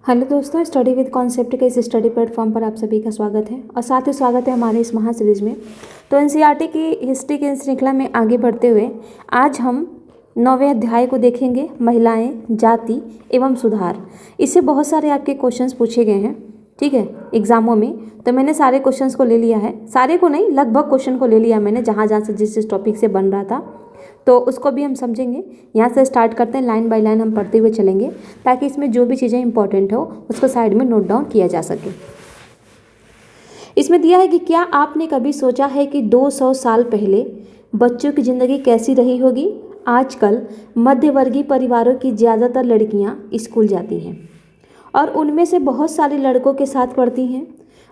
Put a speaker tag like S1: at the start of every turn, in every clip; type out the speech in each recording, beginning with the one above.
S1: Hello दोस्तों, study with concept के इस स्टडी प्लेटफॉर्म पर आप सभी का स्वागत है और साथ ही स्वागत है हमारे इस महा सीरीज में। तो एनसीईआरटी की हिस्ट्री की श्रृंखला में आगे बढ़ते हुए आज हम 9वें अध्याय को देखेंगे, महिलाएं, जाति एवं सुधार। इससे बहुत सारे आपके क्वेश्चंस पूछे गए हैं, ठीक है, एग्जामों में। तो मैंने सारे क्वेश्चंस को ले लिया है, सारे को नहीं, लगभग क्वेश्चन को ले लिया मैंने, जहाँ जहाँ से जिस टॉपिक से बन रहा था, तो उसको भी हम समझेंगे। यहाँ से स्टार्ट करते हैं, लाइन बाय लाइन हम पढ़ते हुए चलेंगे ताकि इसमें जो भी चीज़ें इंपॉर्टेंट हो उसको साइड में नोट डाउन किया जा सके। इसमें दिया है कि क्या आपने कभी सोचा है कि 200 साल पहले बच्चों की ज़िंदगी कैसी रही होगी। आजकल मध्यवर्गीय परिवारों की ज़्यादातर लड़कियाँ स्कूल जाती हैं और उनमें से बहुत सारे लड़कों के साथ पढ़ती हैं।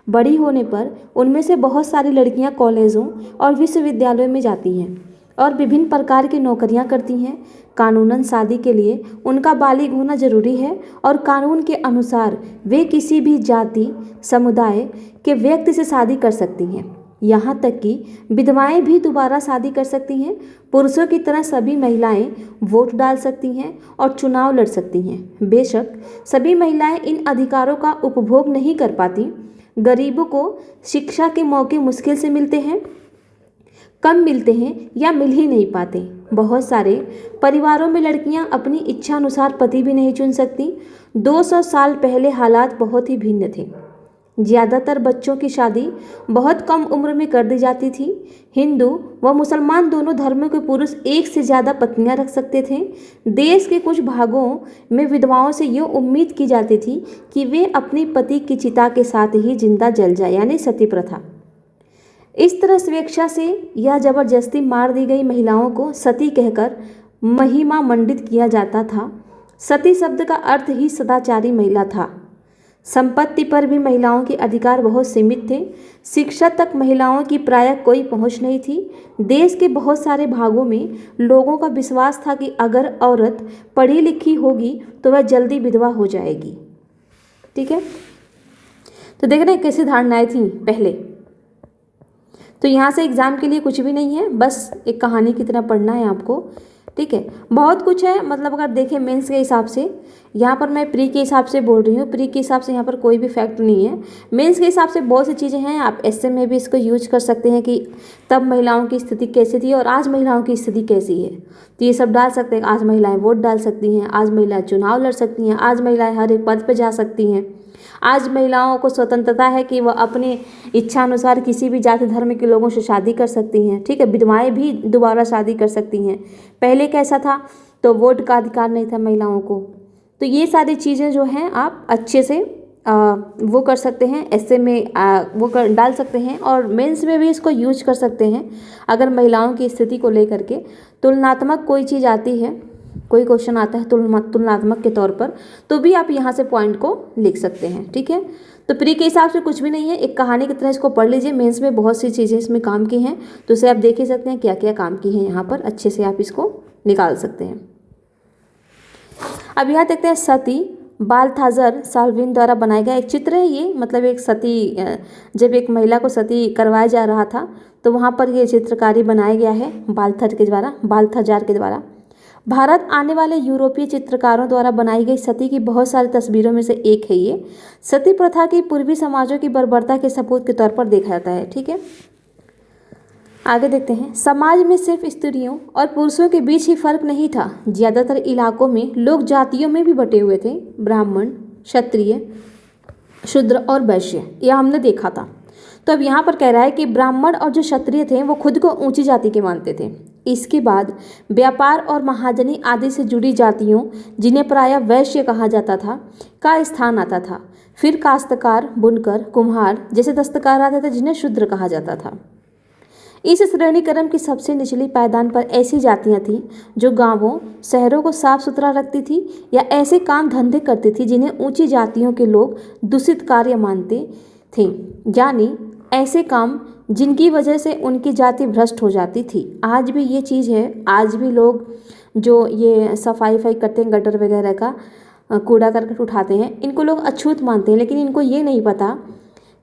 S1: बड़ी होने पर उनमें से बहुत सारी लड़कियाँ कॉलेजों और विश्वविद्यालयों में जाती हैं और विभिन्न प्रकार की नौकरियां करती हैं। कानूनन शादी के लिए उनका बालिग होना जरूरी है और कानून के अनुसार वे किसी भी जाति समुदाय के व्यक्ति से शादी कर सकती हैं। यहाँ तक कि विधवाएं भी दोबारा शादी कर सकती हैं। पुरुषों की तरह सभी महिलाएं वोट डाल सकती हैं और चुनाव लड़ सकती हैं। बेशक सभी महिलाएं इन अधिकारों का उपभोग नहीं कर पाती। गरीबों को शिक्षा के मौके मुश्किल से मिलते हैं, कम मिलते हैं या मिल ही नहीं पाते। बहुत सारे परिवारों में लड़कियां अपनी इच्छा अनुसार पति भी नहीं चुन सकती। 200 साल पहले हालात बहुत ही भिन्न थे। ज़्यादातर बच्चों की शादी बहुत कम उम्र में कर दी जाती थी। हिंदू व मुसलमान दोनों धर्मों के पुरुष एक से ज़्यादा पत्नियां रख सकते थे। देश के कुछ भागों में विधवाओं से यह उम्मीद की जाती थी कि वे अपनी पति की चिता के साथ ही जिंदा जल जाए, यानी सती प्रथा। इस तरह स्वेच्छा से या जबरदस्ती मार दी गई महिलाओं को सती कहकर महिमा मंडित किया जाता था। सती शब्द का अर्थ ही सदाचारी महिला था। संपत्ति पर भी महिलाओं के अधिकार बहुत सीमित थे। शिक्षा तक महिलाओं की प्रायः कोई पहुंच नहीं थी। देश के बहुत सारे भागों में लोगों का विश्वास था कि अगर औरत पढ़ी लिखी होगी तो वह जल्दी विधवा हो जाएगी। ठीक है, तो देख रहे हैं कैसी धारणाएं थी पहले। तो यहाँ से एग्ज़ाम के लिए कुछ भी नहीं है, बस एक कहानी की तरह पढ़ना है आपको। ठीक है, बहुत कुछ है, मतलब अगर देखें मेंस के हिसाब से, यहाँ पर मैं प्री के हिसाब से बोल रही हूँ, प्री के हिसाब से यहाँ पर कोई भी फैक्ट नहीं है। मेंस के हिसाब से बहुत सी चीज़ें हैं, आप ऐसे में भी इसको यूज कर सकते हैं कि तब महिलाओं की स्थिति कैसी थी और आज महिलाओं की स्थिति कैसी है। तो ये सब डाल सकते हैं। आज महिलाएं वोट डाल सकती हैं, आज महिलाएं चुनाव लड़ सकती हैं, आज महिलाएं हर एक पद पर जा सकती हैं, आज महिलाओं को स्वतंत्रता है कि वह अपने इच्छा अनुसार किसी भी जाति धर्म के लोगों से शादी कर सकती हैं। ठीक है, विधवाएं भी दोबारा शादी कर सकती हैं। पहले कैसा था, तो वोट का अधिकार नहीं था महिलाओं को। तो ये सारी चीज़ें जो हैं आप अच्छे से वो कर सकते हैं, ऐसे में डाल सकते हैं और मेंस में भी इसको यूज कर सकते हैं। अगर महिलाओं की स्थिति को लेकर के तुलनात्मक कोई चीज़ आती है, कोई क्वेश्चन आता है तुलनात्मक के तौर पर, तो भी आप यहाँ से पॉइंट को लिख सकते हैं। ठीक है, तो प्री के हिसाब से कुछ भी नहीं है, एक कहानी की तरह इसको पढ़ लीजिए। मेंस में बहुत सी चीज़ें इसमें काम की हैं, तो उसे आप देख ही सकते हैं क्या क्या काम की है, यहाँ पर अच्छे से आप इसको निकाल सकते हैं। अब यहाँ देखते हैं, सती बाल्थाजर साल्विन द्वारा बनाया गया एक चित्र है ये, मतलब एक सती, जब एक महिला को सती करवाया जा रहा था तो वहाँ पर ये चित्रकारी बनाया गया है बाल्थाजार के द्वारा। भारत आने वाले यूरोपीय चित्रकारों द्वारा बनाई गई सती की बहुत सारी तस्वीरों में से एक है ये। सती प्रथा की पूर्वी समाजों की बर्बरता के सबूत के तौर पर देखा जाता है। ठीक है, आगे देखते हैं। समाज में सिर्फ स्त्रियों और पुरुषों के बीच ही फर्क नहीं था, ज़्यादातर इलाकों में लोग जातियों में भी बटे हुए थे, ब्राह्मण, क्षत्रिय, शूद्र और वैश्य, यह हमने देखा था। तो अब यहाँ पर कह रहा है कि ब्राह्मण और जो क्षत्रिय थे वो खुद को ऊंची जाति के मानते थे। इसके बाद व्यापार और महाजनी आदि से जुड़ी जातियों, जिन्हें प्रायः वैश्य कहा जाता था, का स्थान आता था। फिर काश्तकार, बुनकर, कुम्हार जैसे दस्तकार आते थे, जिन्हें शूद्र कहा जाता था। इस श्रेणीक्रम की सबसे निचली पायदान पर ऐसी जातियां थीं जो गांवों शहरों को साफ सुथरा रखती थी या ऐसे काम धंधे करती थी जिन्हें ऊंची जातियों के लोग दूषित कार्य मानते थे, यानी ऐसे काम जिनकी वजह से उनकी जाति भ्रष्ट हो जाती थी। आज भी ये चीज़ है, आज भी लोग जो ये सफाई करते हैं, गटर वगैरह का कूड़ा करकट उठाते हैं, इनको लोग अछूत मानते हैं, लेकिन इनको ये नहीं पता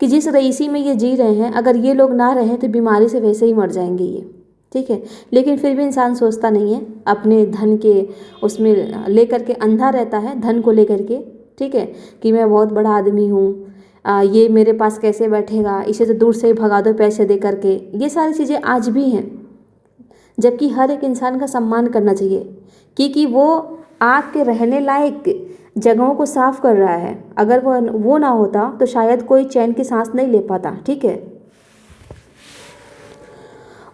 S1: कि जिस रईसी में ये जी रहे हैं, अगर ये लोग ना रहें तो बीमारी से वैसे ही मर जाएंगे ये। ठीक है, लेकिन फिर भी इंसान सोचता नहीं है, अपने धन के उसमें लेकर के अंधा रहता है, धन को लेकर के ठीक है, कि मैं बहुत बड़ा आदमी हूँ, ये मेरे पास कैसे बैठेगा, इसे तो दूर से ही भगा दो पैसे दे करके। ये सारी चीज़ें आज भी हैं, जबकि हर एक इंसान का सम्मान करना चाहिए, क्योंकि वो आके रहने लायक जगहों को साफ कर रहा है। अगर वो ना होता तो शायद कोई चैन की सांस नहीं ले पाता। ठीक है।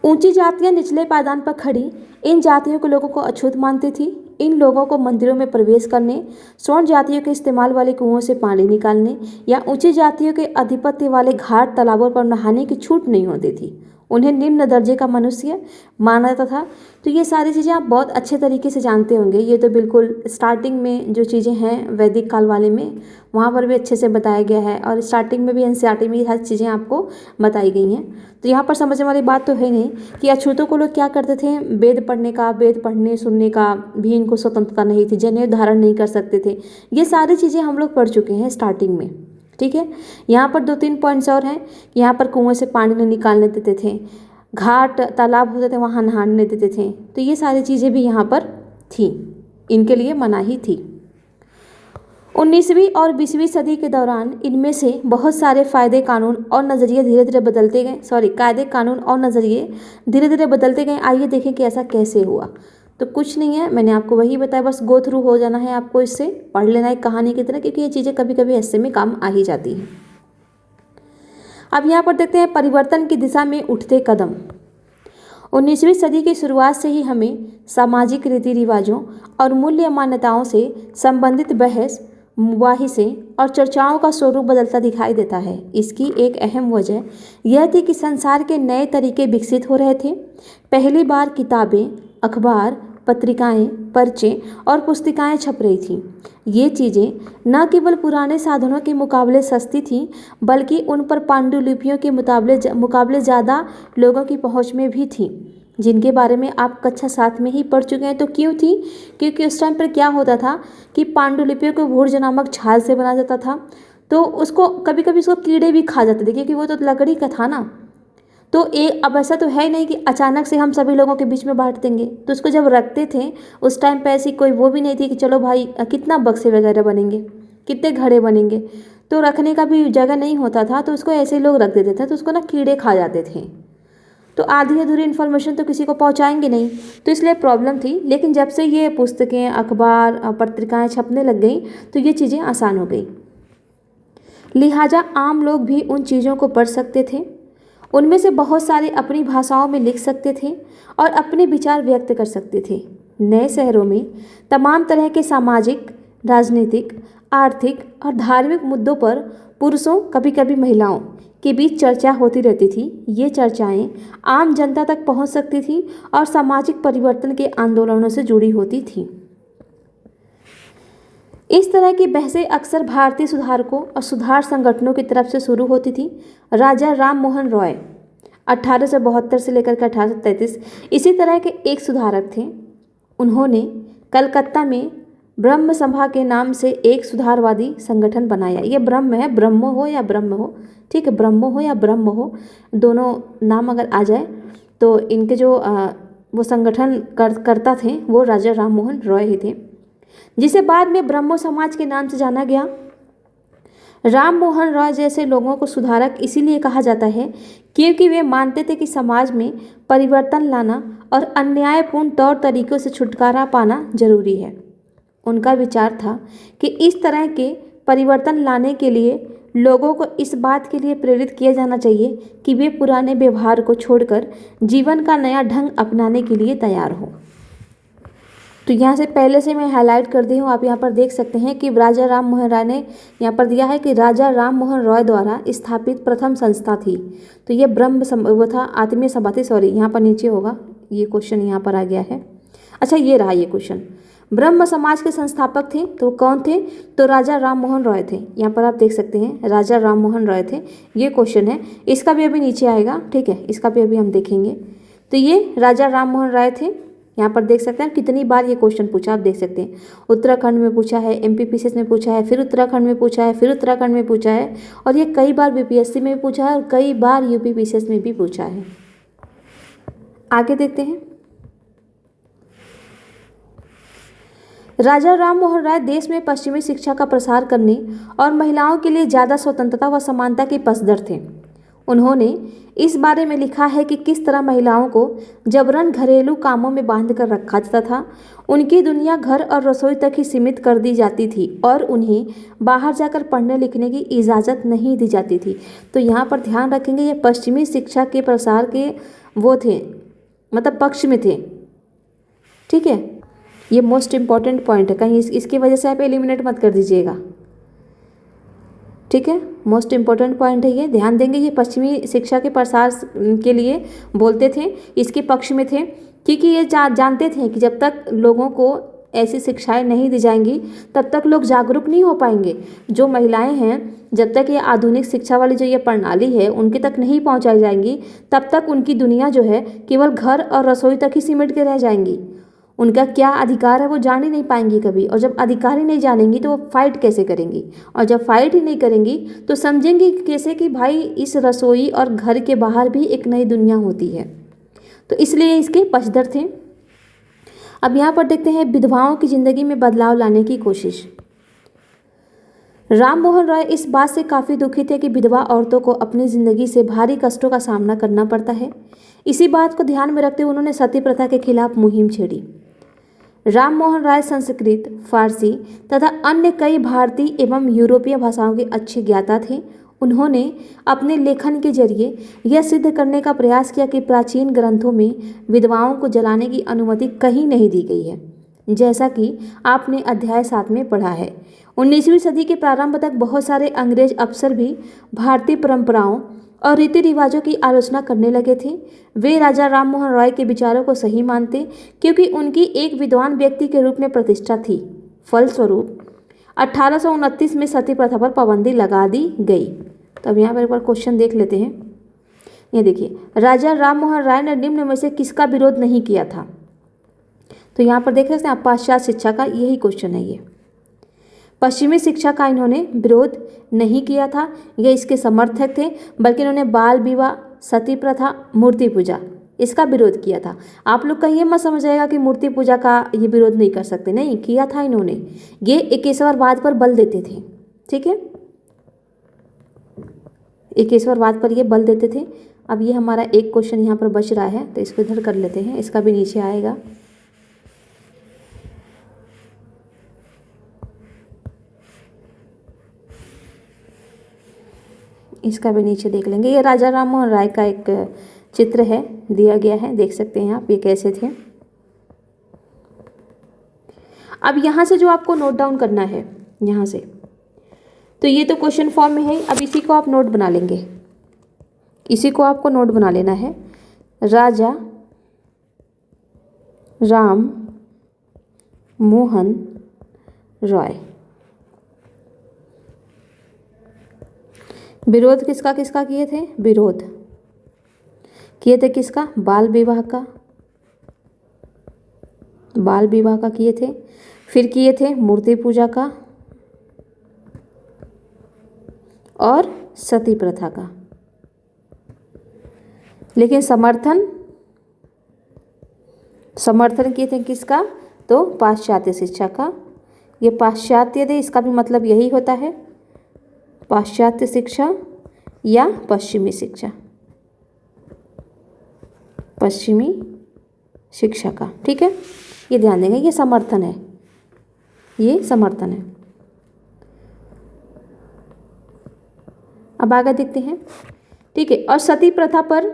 S1: ऊंची जातियां निचले पायदान पर खड़ी इन जातियों के लोगों को अछूत मानती थी। इन लोगों को मंदिरों में प्रवेश करने, स्वर्ण जातियों के इस्तेमाल वाले कुओं से पानी निकालने या ऊंची जातियों के आधिपत्य वाले घाट तालाबों पर नहाने की छूट नहीं होती थी। उन्हें निम्न दर्जे का मनुष्य माना जाता था। तो ये सारी चीज़ें आप बहुत अच्छे तरीके से जानते होंगे। ये तो बिल्कुल स्टार्टिंग में जो चीज़ें हैं वैदिक काल वाले में, वहाँ पर भी अच्छे से बताया गया है, और स्टार्टिंग में भी एनसीईआरटी में ये हर चीज़ें आपको बताई गई हैं। तो यहाँ पर समझने वाली बात तो है नहीं कि अछूतों को लोग क्या करते थे, वेद पढ़ने सुनने का भी इनको स्वतंत्रता नहीं थी, जनेऊ धारण नहीं कर सकते थे। ये सारी चीज़ें हम लोग पढ़ चुके हैं स्टार्टिंग में। ठीक है। यहाँ पर 2-3 पॉइंट्स और हैं। यहाँ पर कुएं से पानी नहीं निकालने देते थे, घाट तालाब होते थे वहाँ नहाने नहीं देते थे। तो ये सारी चीज़ें भी यहाँ पर थी, इनके लिए मनाही थी। 19वीं और 20वीं सदी के दौरान इनमें से बहुत सारे कायदे कानून और नज़रिए धीरे धीरे बदलते गए। आइए देखें कि ऐसा कैसे हुआ। तो कुछ नहीं है, मैंने आपको वही बताया, बस गो थ्रू हो जाना है आपको, इससे पढ़ लेना है कहानी की तरह, क्योंकि ये चीज़ें कभी कभी ऐसे में काम आ ही जाती हैं। अब यहाँ पर देखते हैं परिवर्तन की दिशा में उठते कदम। 19वीं सदी की शुरुआत से ही हमें सामाजिक रीति रिवाजों और मूल्य मान्यताओं से संबंधित बहस, मुबाहिसे और चर्चाओं का स्वरूप बदलता दिखाई देता है। इसकी एक अहम वजह यह थी कि संसार के नए तरीके विकसित हो रहे थे। पहली बार किताबें, अखबार, पत्रिकाएं, पर्चे और पुस्तिकाएं छप रही थीं। ये चीज़ें न केवल पुराने साधनों के मुकाबले सस्ती थीं, बल्कि उन पर पांडुलिपियों के मुकाबले ज़्यादा लोगों की पहुंच में भी थीं, जिनके बारे में आप कक्षा 7 में ही पढ़ चुके हैं। तो क्यों थी? क्योंकि उस टाइम पर क्या होता था कि पांडुलिपियों को भूर्ज नामक छाल से बनाया जाता था, तो उसको कभी कभी उसको कीड़े भी खा जाते थे, क्योंकि वो तो लकड़ी का था ना। तो अब ऐसा तो है ही नहीं कि अचानक से हम सभी लोगों के बीच में बांट देंगे। तो उसको जब रखते थे उस टाइम पे ऐसी कोई वो भी नहीं थी कि चलो भाई कितना बक्से वगैरह बनेंगे, कितने घड़े बनेंगे, तो रखने का भी जगह नहीं होता था, तो उसको ऐसे ही लोग रख देते थे, तो उसको ना कीड़े खा जाते थे। तो आधी अधूरी इन्फॉर्मेशन तो किसी को पहुंचाएंगे नहीं, तो इसलिए प्रॉब्लम थी। लेकिन जब से ये पुस्तकें, अखबार, पत्रिकाएं छपने लग गई तो ये चीज़ें आसान हो गई। लिहाजा आम लोग भी उन चीज़ों को पढ़ सकते थे। उनमें से बहुत सारे अपनी भाषाओं में लिख सकते थे और अपने विचार व्यक्त कर सकते थे। नए शहरों में तमाम तरह के सामाजिक, राजनीतिक, आर्थिक और धार्मिक मुद्दों पर पुरुषों, कभी कभी महिलाओं के बीच चर्चा होती रहती थी। ये चर्चाएं आम जनता तक पहुंच सकती थी और सामाजिक परिवर्तन के आंदोलनों से जुड़ी होती थी। इस तरह की बहसें अक्सर भारतीय सुधारकों और सुधार संगठनों की तरफ से शुरू होती थी। राजा राम मोहन रॉय 1872 से लेकर के 1833 इसी तरह के एक सुधारक थे। उन्होंने कलकत्ता में ब्रह्म सभा के नाम से एक सुधारवादी संगठन बनाया। ये ब्रह्म है, ब्रह्म हो या ब्रह्म हो, ठीक है, ब्रह्म हो या ब्रह्म हो, दोनों नाम अगर आ जाए तो इनके जो वो संगठन करता थे वो राजा राम मोहन रॉय ही थे, जिसे बाद में ब्रह्मो समाज के नाम से जाना गया। राम मोहन रॉय जैसे लोगों को सुधारक इसीलिए कहा जाता है क्योंकि वे मानते थे कि समाज में परिवर्तन लाना और अन्यायपूर्ण तौर तरीकों से छुटकारा पाना जरूरी है। उनका विचार था कि इस तरह के परिवर्तन लाने के लिए लोगों को इस बात के लिए प्रेरित किया जाना चाहिए कि वे पुराने व्यवहार को छोड़कर जीवन का नया ढंग अपनाने के लिए तैयार हो। तो यहाँ से पहले से मैं हाईलाइट कर दी हूँ, आप यहाँ पर देख सकते हैं कि राजा राम मोहन राय ने यहाँ पर दिया है कि राजा राम मोहन रॉय द्वारा स्थापित प्रथम संस्था थी। तो ये वो था आत्मीय सभा थी, सॉरी यहाँ पर नीचे होगा, ये क्वेश्चन यहाँ पर आ गया है। अच्छा ये रहा ये क्वेश्चन, ब्रह्म समाज के संस्थापक थे तो कौन थे? तो राजा राम मोहन रॉय थे। यहाँ पर आप देख सकते हैं राजा राम मोहन रॉय थे, ये क्वेश्चन है, इसका भी अभी नीचे आएगा, ठीक है, इसका भी अभी हम देखेंगे। तो ये राजा राम मोहन रॉय थे। यहाँ पर देख सकते हैं कितनी बार ये क्वेश्चन पूछा, आप देख सकते हैं उत्तराखंड में पूछा है, एमपीपीसीएस में पूछा है, फिर उत्तराखंड में पूछा है, फिर उत्तराखंड में पूछा है, और ये कई बार बीपीएससी में भी पूछा है और कई बार यूपीपीसीएस में भी पूछा है। आगे देखते हैं। राजा राम मोहन राय देश में पश्चिमी शिक्षा का प्रसार करने और महिलाओं के लिए ज़्यादा स्वतंत्रता व समानता के पक्षधर थे। उन्होंने इस बारे में लिखा है कि किस तरह महिलाओं को जबरन घरेलू कामों में बांध कर रखा जाता था। उनकी दुनिया घर और रसोई तक ही सीमित कर दी जाती थी और उन्हें बाहर जाकर पढ़ने लिखने की इजाज़त नहीं दी जाती थी। तो यहाँ पर ध्यान रखेंगे, ये पश्चिमी शिक्षा के प्रसार के वो थे, मतलब पक्ष में थे। ठीक है, ये मोस्ट इम्पॉर्टेंट पॉइंट है, कहीं इसकी वजह से आप एलिमिनेट मत कर दीजिएगा। ठीक है, मोस्ट इम्पॉर्टेंट पॉइंट है ये, ध्यान देंगे। ये पश्चिमी शिक्षा के प्रसार के लिए बोलते थे, इसके पक्ष में थे, क्योंकि ये जानते थे कि जब तक लोगों को ऐसी शिक्षाएं नहीं दी जाएंगी तब तक लोग जागरूक नहीं हो पाएंगे। जो महिलाएं हैं, जब तक ये आधुनिक शिक्षा वाली जो ये प्रणाली है उनके तक नहीं पहुंचाई जाएंगी, तब तक उनकी दुनिया जो है केवल घर और रसोई तक ही सिमट के रह जाएंगी। उनका क्या अधिकार है वो जान ही नहीं पाएंगी कभी, और जब अधिकार ही नहीं जानेंगी तो वो फाइट कैसे करेंगी, और जब फाइट ही नहीं करेंगी तो समझेंगी कैसे कि भाई इस रसोई और घर के बाहर भी एक नई दुनिया होती है। तो इसलिए इसके पक्षधर थे। अब यहाँ पर देखते हैं विधवाओं की ज़िंदगी में बदलाव लाने की कोशिश। राम मोहन राय इस बात से काफ़ी दुखी थे कि विधवा औरतों को अपनी ज़िंदगी से भारी कष्टों का सामना करना पड़ता है। इसी बात को ध्यान में रखते हुए उन्होंने सती प्रथा के खिलाफ मुहिम छेड़ी। राम मोहन राय संस्कृत, फारसी तथा अन्य कई भारतीय एवं यूरोपीय भाषाओं के अच्छे ज्ञाता थे। उन्होंने अपने लेखन के जरिए यह सिद्ध करने का प्रयास किया कि प्राचीन ग्रंथों में विधवाओं को जलाने की अनुमति कहीं नहीं दी गई है, जैसा कि आपने अध्याय 7 में पढ़ा है। 19वीं सदी के प्रारंभ तक बहुत सारे अंग्रेज अफसर भी भारतीय परंपराओं और रीति रिवाजों की आलोचना करने लगे थे। वे राजा राम मोहन राय के विचारों को सही मानते क्योंकि उनकी एक विद्वान व्यक्ति के रूप में प्रतिष्ठा थी। फलस्वरूप 1829 में सती प्रथा पर पाबंदी लगा दी गई। तो अब यहाँ पर एक बार क्वेश्चन देख लेते हैं। ये देखिए, राजा राम मोहन राय ने निम्न में से किसका विरोध नहीं किया था? तो यहाँ पर देख सकते हैं आप, पाश्चात्य शिक्षा का यही क्वेश्चन है। ये पश्चिमी शिक्षा का इन्होंने विरोध नहीं किया था, ये इसके समर्थक थे, बल्कि इन्होंने बाल विवाह, सती प्रथा, मूर्ति पूजा इसका विरोध किया था। आप लोग का ये मत समझिएगा कि मूर्ति पूजा का ये विरोध नहीं कर सकते, नहीं किया था इन्होंने। ये एकेश्वरवाद पर बल देते थे। ठीक है, एकेश्वरवाद पर ये बल देते थे। अब ये हमारा एक क्वेश्चन यहाँ पर बच रहा है, तो इसको इधर कर लेते हैं, इसका भी नीचे आएगा। इसका भी नीचे देख लेंगे। ये राजा राम मोहन राय का एक चित्र है, दिया गया है, देख सकते हैं आप ये कैसे थे। अब यहाँ से जो आपको नोट डाउन करना है, यहाँ से, तो ये तो क्वेश्चन फॉर्म में है। अब इसी को आप नोट बना लेंगे, इसी को आपको नोट बना लेना है। राजा राम मोहन राय, विरोध किसका किसका किए थे? विरोध किए थे किसका? बाल विवाह का, बाल विवाह का किए थे। फिर किए थे मूर्ति पूजा का और सती प्रथा का। लेकिन समर्थन किए थे किसका? तो पाश्चात्य शिक्षा का। ये पाश्चात्य थे, इसका भी मतलब यही होता है, पाश्चात्य शिक्षा या पश्चिमी शिक्षा, पश्चिमी शिक्षा का। ठीक है, ये ध्यान देंगे, ये समर्थन है, ये समर्थन है। अब आगे देखते हैं। ठीक है, और सती प्रथा पर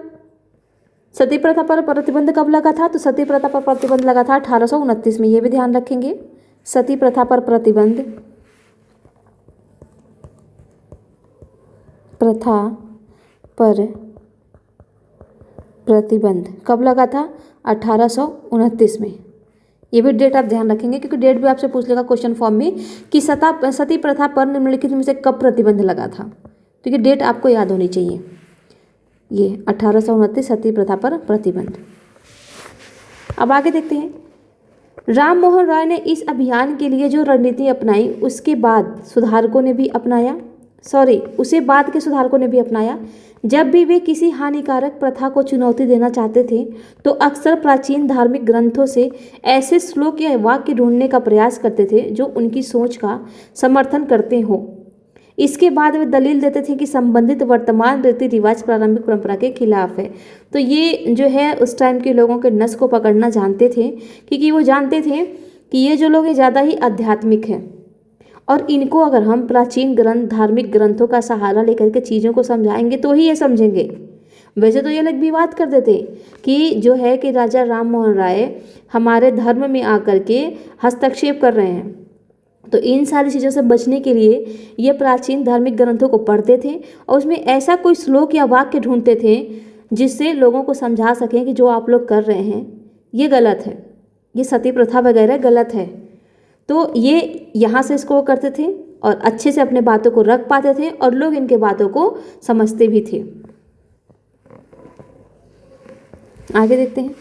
S1: प्रतिबंध कब लगा था? तो सती प्रथा पर प्रतिबंध लगा था 1829 में, ये भी ध्यान रखेंगे। सती प्रथा पर प्रतिबंध कब लगा था? 1829 में। ये भी डेट आप ध्यान रखेंगे, क्योंकि डेट भी आपसे पूछ लेगा क्वेश्चन फॉर्म में कि सती प्रथा पर निम्नलिखित में से कब प्रतिबंध लगा था। तो ये डेट आपको याद होनी चाहिए। ये 1829 सती प्रथा पर प्रतिबंध। अब आगे देखते हैं। राम मोहन राय ने इस अभियान के लिए जो रणनीति अपनाई उसे बाद के सुधारकों ने भी अपनाया, जब भी वे किसी हानिकारक प्रथा को चुनौती देना चाहते थे तो अक्सर प्राचीन धार्मिक ग्रंथों से ऐसे श्लोक या वाक्य ढूंढने का प्रयास करते थे जो उनकी सोच का समर्थन करते हों। इसके बाद वे दलील देते थे कि संबंधित वर्तमान रीति रिवाज प्रारंभिक परंपरा के खिलाफ है। तो ये जो है उस टाइम के लोगों के नस को पकड़ना जानते थे, क्योंकि वो जानते थे कि ये जो लोग हैं ज़्यादा ही आध्यात्मिक हैं और इनको अगर हम प्राचीन ग्रंथ धार्मिक ग्रंथों का सहारा लेकर के चीज़ों को समझाएंगे तो ही ये समझेंगे। वैसे तो ये लोग विवाद कर देते कि जो है कि राजा राम मोहन राय हमारे धर्म में आकर के हस्तक्षेप कर रहे हैं। तो इन सारी चीज़ों से बचने के लिए ये प्राचीन धार्मिक ग्रंथों को पढ़ते थे और उसमें ऐसा कोई श्लोक या वाक्य ढूंढते थे जिससे लोगों को समझा सकें कि जो आप लोग कर रहे हैं ये गलत है, ये सती प्रथा वगैरह गलत है। तो ये यहाँ से इसको करते थे और अच्छे से अपने बातों को रख पाते थे और लोग इनके बातों को समझते भी थे। आगे देखते हैं।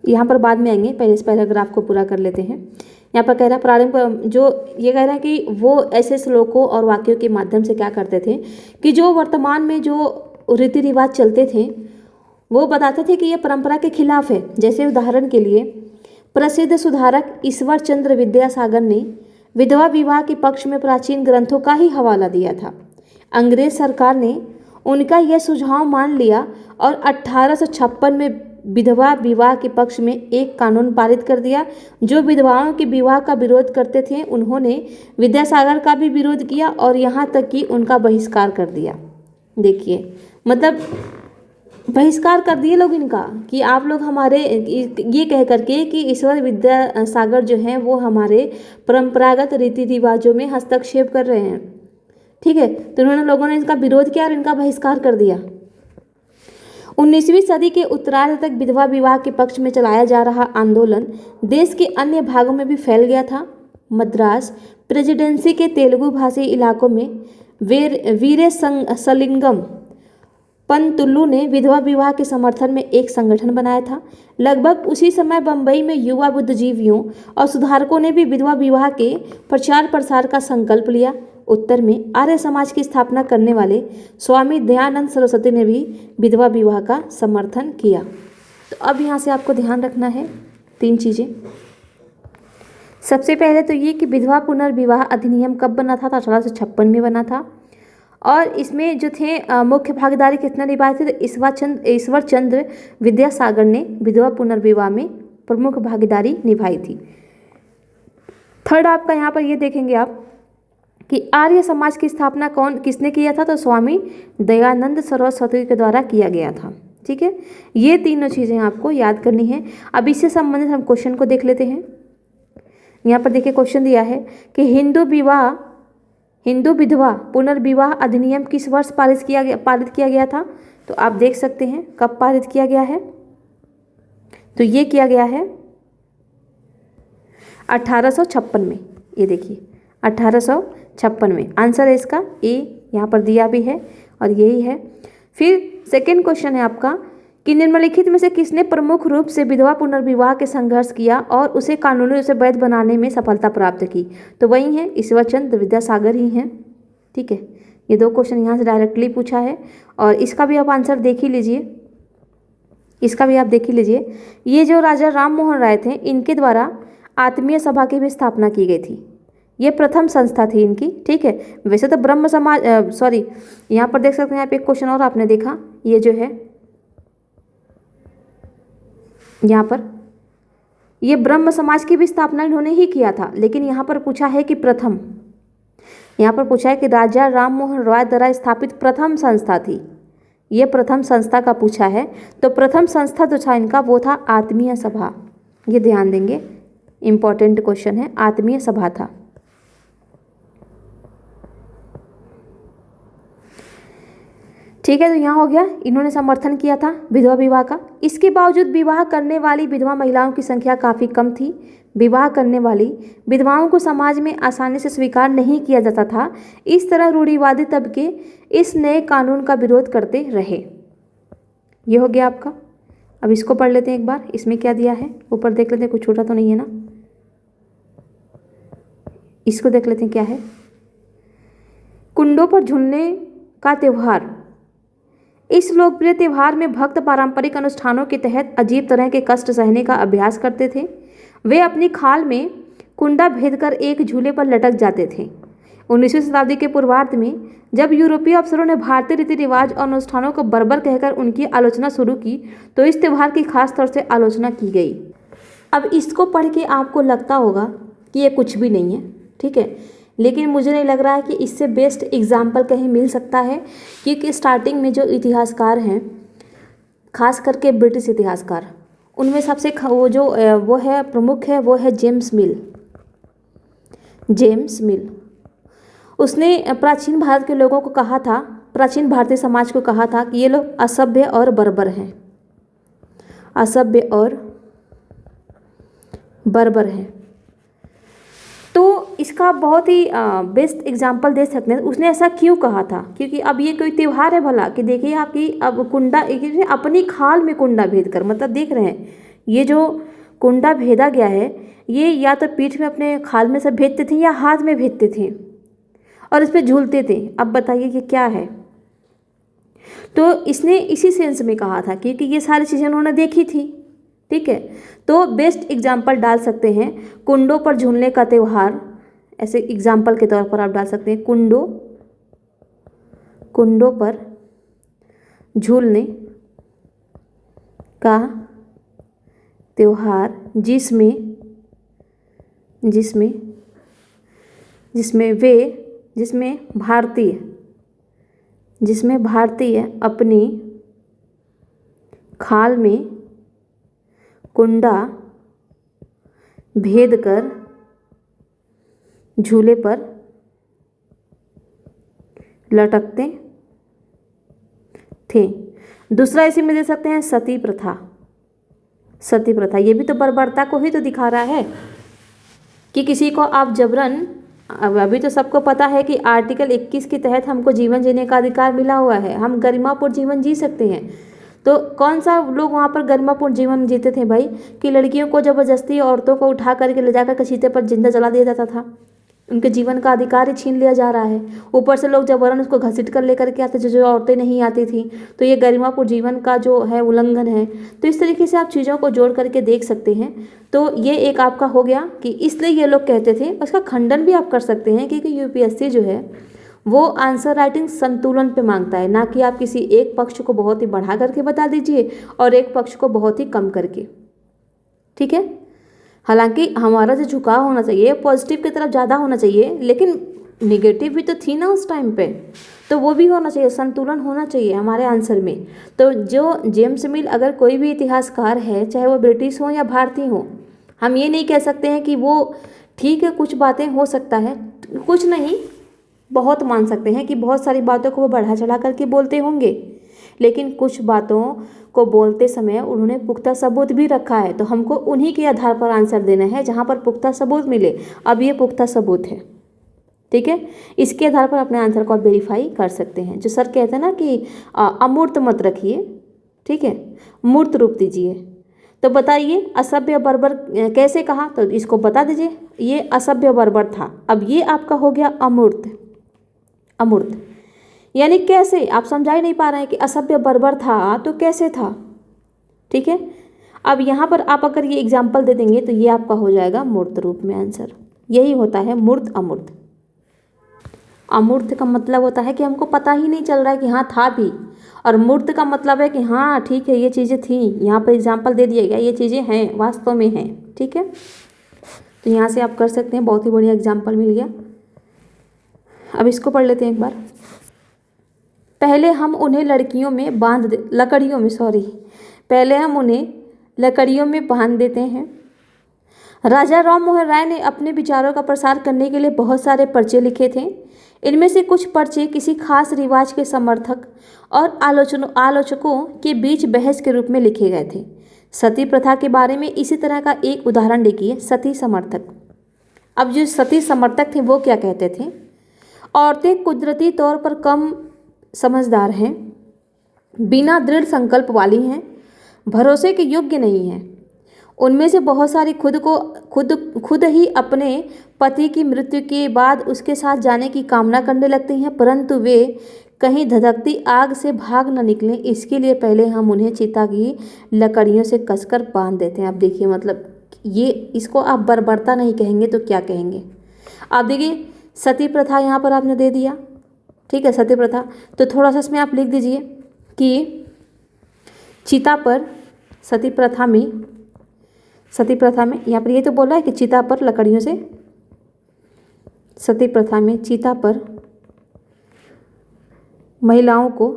S1: यहाँ पर बाद में आएंगे, पहले इस पैराग्राफ को पूरा कर लेते हैं। यहाँ पर कह रहा है प्रारंभ जो ये कह रहा है कि वो ऐसे श्लोकों और वाक्यों के माध्यम से क्या करते थे कि जो वर्तमान में जो रीति रिवाज चलते थे वो बताते थे कि ये परंपरा के खिलाफ है। जैसे उदाहरण के लिए प्रसिद्ध सुधारक ईश्वर चंद्र विद्यासागर ने विधवा विवाह के पक्ष में प्राचीन ग्रंथों का ही हवाला दिया था। अंग्रेज सरकार ने उनका यह सुझाव मान लिया और 1856 में विधवा विवाह के पक्ष में एक कानून पारित कर दिया। जो विधवाओं के विवाह का विरोध करते थे उन्होंने विद्यासागर का भी विरोध किया और यहाँ तक कि उनका बहिष्कार कर दिया। देखिए मतलब बहिष्कार कर दिए लोग इनका कि आप लोग हमारे ये कह करके कि ईश्वर विद्यासागर जो हैं वो हमारे परंपरागत रीति रिवाजों में हस्तक्षेप कर रहे हैं। ठीक है, तो उन्होंने लोगों ने इनका विरोध किया और इनका बहिष्कार कर दिया। 19वीं सदी के उत्तरार्ध तक विधवा विवाह के पक्ष में चलाया जा रहा आंदोलन देश के अन्य भागों में भी फैल गया था। मद्रास प्रेसिडेंसी के तेलुगु भाषी इलाकों में वीरे सलिंगम पंतुल्लु ने विधवा विवाह के समर्थन में एक संगठन बनाया था। लगभग उसी समय बंबई में युवा बुद्धिजीवियों और सुधारकों ने भी विधवा विवाह के प्रचार प्रसार का संकल्प लिया। उत्तर में आर्य समाज की स्थापना करने वाले स्वामी दयानंद सरस्वती ने भी विधवा विवाह का समर्थन किया। तो अब यहाँ से आपको ध्यान रखना है 3 चीज़ें। सबसे पहले तो ये कि विधवा पुनर्विवाह अधिनियम कब बना था? तो 1856 में बना था और इसमें जो थे मुख्य भागीदारी कितना निभाए थे? तो ईश्वर चंद्र विद्यासागर ने विधवा पुनर्विवाह में प्रमुख भागीदारी निभाई थी। थर्ड आपका यहाँ पर ये देखेंगे आप कि आर्य समाज की स्थापना किसने किया था? तो स्वामी दयानंद सरस्वती के द्वारा किया गया था। ठीक है, ये तीनों चीज़ें आपको याद करनी है। अब इससे संबंधित हम क्वेश्चन को देख लेते हैं। यहाँ पर देखिए क्वेश्चन दिया है कि हिंदू विधवा पुनर्विवाह अधिनियम किस वर्ष पारित किया गया था? तो आप देख सकते हैं कब पारित किया गया है। तो ये किया गया है 1856 में। ये देखिए 1856 में आंसर है इसका ए, यहाँ पर दिया भी है और यही है। फिर सेकंड क्वेश्चन है आपका कि निम्नलिखित में से किसने प्रमुख रूप से विधवा पुनर्विवाह के संघर्ष किया और उसे कानूनी रूप से वैध बनाने में सफलता प्राप्त की? तो वही है ईश्वरचंद्र विद्यासागर ही हैं। ठीक है, ये 2 क्वेश्चन यहाँ से डायरेक्टली पूछा है और इसका भी आप आंसर देख ही लीजिए, इसका भी आप देख ही लीजिए। ये जो राजा राम मोहन राय थे इनके द्वारा आत्मीय सभा की भी स्थापना की गई थी। ये प्रथम संस्था थी इनकी। ठीक है, वैसे तो ब्रह्म समाज यहाँ पर देख सकते हैं। यहाँ पे एक क्वेश्चन और आपने देखा, ये जो है यहाँ पर ये ब्रह्म समाज की भी स्थापना इन्होंने ही किया था, लेकिन यहाँ पर पूछा है कि प्रथम, यहाँ पर पूछा है कि राजा राम मोहन राय द्वारा स्थापित प्रथम संस्था थी। ये प्रथम संस्था का पूछा है, तो प्रथम संस्था जो था इनका वो था आत्मीय सभा। ये ध्यान देंगे, इम्पॉर्टेंट क्वेश्चन है, आत्मीय सभा था। ठीक है, तो यहाँ हो गया, इन्होंने समर्थन किया था विधवा विवाह का। इसके बावजूद विवाह करने वाली विधवा महिलाओं की संख्या काफ़ी कम थी। विवाह करने वाली विधवाओं को समाज में आसानी से स्वीकार नहीं किया जाता था। इस तरह रूढ़िवादी तबके इस नए कानून का विरोध करते रहे। ये हो गया आपका। अब इसको पढ़ लेते हैं एक बार, इसमें क्या दिया है ऊपर देख लेते हैं, कुछ छोटा तो नहीं है ना। इसको देख लेते हैं क्या है। कुंडों पर झूलने का त्यौहार। इस लोकप्रिय त्यौहार में भक्त पारंपरिक अनुष्ठानों के तहत अजीब तरह के कष्ट सहने का अभ्यास करते थे। वे अपनी खाल में कुंडा भेदकर एक झूले पर लटक जाते थे। 19वीं शताब्दी के पूर्वार्ध में जब यूरोपीय अफसरों ने भारतीय रीति रिवाज और अनुष्ठानों को बर्बर कहकर उनकी आलोचना शुरू की तो इस त्यौहार की खास तौर से आलोचना की गई। अब इसको पढ़ के आपको लगता होगा कि ये कुछ भी नहीं है, ठीक है, लेकिन मुझे नहीं लग रहा है कि इससे बेस्ट एग्जाम्पल कहीं मिल सकता है, क्योंकि स्टार्टिंग में जो इतिहासकार हैं, खास करके ब्रिटिश इतिहासकार, उनमें सबसे वो है प्रमुख है, वो है जेम्स मिल। जेम्स मिल उसने प्राचीन भारत के लोगों को कहा था, प्राचीन भारतीय समाज को कहा था कि ये लोग असभ्य और बर्बर हैं, असभ्य और बर्बर हैं। तो इसका बहुत ही बेस्ट एग्जाम्पल दे सकते हैं उसने ऐसा क्यों कहा था, क्योंकि अब ये कोई त्यौहार है भला कि देखिए आपकी अब कुंडा अपनी खाल में कुंडा भेद कर, मतलब देख रहे हैं ये जो कुंडा भेदा गया है ये या तो पीठ में अपने खाल में से भेदते थे या हाथ में भेदते थे और इस पर झूलते थे। अब बताइए कि क्या है। तो इसने इसी सेंस में कहा था क्योंकि ये सारी चीज़ें उन्होंने देखी थी, ठीक है। तो बेस्ट एग्जाम्पल डाल सकते हैं कुंडों पर झूलने का त्यौहार, ऐसे एग्जाम्पल के तौर पर आप डाल सकते हैं कुंडों पर झूलने का त्यौहार जिसमें भारतीय अपनी खाल में कुंडा भेद कर झूले पर लटकते थे। दूसरा इसी में दे सकते हैं सती प्रथा। सती प्रथा ये भी तो बर्बरता को ही तो दिखा रहा है कि किसी को आप जबरन, अभी तो सबको पता है कि आर्टिकल 21 के तहत हमको जीवन जीने का अधिकार मिला हुआ है, हम गरिमापूर्ण जीवन जी सकते हैं। तो कौन सा लोग वहाँ पर गरिमापूर्ण जीवन जीते थे भाई, कि लड़कियों को ज़बरदस्ती औरतों को उठा करके ले जाकर चीते पर जिंदा जला दिया जाता था, उनके जीवन का अधिकार ही छीन लिया जा रहा है। ऊपर से लोग जबरन उसको घसीट कर लेकर के आते जो औरतें नहीं आती थी, तो ये गरिमापूर्ण जीवन का जो है उल्लंघन है। तो इस तरीके से आप चीज़ों को जोड़ करके देख सकते हैं। तो ये एक आपका हो गया कि इसलिए ये लोग कहते थे। उसका खंडन भी आप कर सकते हैं क्योंकि यूपीएससी जो है वो आंसर राइटिंग संतुलन पे मांगता है, ना कि आप किसी एक पक्ष को बहुत ही बढ़ा करके बता दीजिए और एक पक्ष को बहुत ही कम करके, ठीक है। हालांकि हमारा जो झुकाव होना चाहिए पॉजिटिव की तरफ ज़्यादा होना चाहिए, लेकिन निगेटिव भी तो थी ना उस टाइम पे, तो वो भी होना चाहिए, संतुलन होना चाहिए हमारे आंसर में। तो जो जेम्स मिल अगर कोई भी इतिहासकार है, चाहे वो ब्रिटिश हो या भारतीय हो, हम ये नहीं कह सकते हैं कि वो ठीक है, कुछ बातें हो सकता है, कुछ नहीं बहुत मान सकते हैं कि बहुत सारी बातों को वो बढ़ा चढ़ा करके बोलते होंगे, लेकिन कुछ बातों को बोलते समय उन्होंने पुख्ता सबूत भी रखा है। तो हमको उन्हीं के आधार पर आंसर देना है जहाँ पर पुख्ता सबूत मिले। अब ये पुख्ता सबूत है, ठीक है, इसके आधार पर अपने आंसर को आप वेरीफाई कर सकते हैं। जो सर कहते हैं ना कि अमूर्त मत रखिए, ठीक है, मूर्त रूप दीजिए। तो बताइए असभ्य बर्बर कैसे कहा, तो इसको बता दीजिए ये असभ्य बर्बर था। अब ये आपका हो गया अमूर्त। अमूर्त यानी कैसे, आप समझा ही नहीं पा रहे हैं कि असभ्य बर्बर था तो कैसे था, ठीक है। अब यहाँ पर आप अगर ये एग्जाम्पल दे देंगे तो ये आपका हो जाएगा मूर्त रूप में आंसर। यही होता है मूर्त अमूर्त। अमूर्त का मतलब होता है कि हमको पता ही नहीं चल रहा है कि हाँ था भी, और मूर्त का मतलब है कि हाँ ठीक है ये चीज़ें थी, यहाँ पर एग्जाम्पल दे दिया गया, ये चीज़ें हैं, वास्तव में हैं, ठीक है। तो यहाँ से आप कर सकते हैं, बहुत ही बढ़िया एग्जाम्पल मिल गया। अब इसको पढ़ लेते हैं एक बार। पहले हम उन्हें लकड़ियों में बांध देते हैं। राजा राम मोहन राय ने अपने विचारों का प्रसार करने के लिए बहुत सारे पर्चे लिखे थे। इनमें से कुछ पर्चे किसी खास रिवाज के समर्थक और आलोचकों के बीच बहस के रूप में लिखे गए थे। सती प्रथा के बारे में इसी तरह का एक उदाहरण देखिए, सती समर्थक। अब जो सती समर्थक थे वो क्या कहते थे, औरतें कुदरती तौर पर कम समझदार हैं, बिना दृढ़ संकल्प वाली हैं, भरोसे के योग्य नहीं हैं, उनमें से बहुत सारी खुद ही अपने पति की मृत्यु के बाद उसके साथ जाने की कामना करने लगती हैं, परंतु वे कहीं धधकती आग से भाग न निकलें, इसके लिए पहले हम उन्हें चिता की लकड़ियों से कसकर बांध देते हैं। आप देखिए, मतलब ये, इसको आप बर्बरता नहीं कहेंगे तो क्या कहेंगे। आप देखिए, सती प्रथा यहाँ पर आपने दे दिया, ठीक है, सती प्रथा। तो थोड़ा सा इसमें आप लिख दीजिए कि चिता पर सती प्रथा में यहाँ पर ये तो बोल रहा है कि चिता पर लकड़ियों से, सती प्रथा में चिता पर महिलाओं को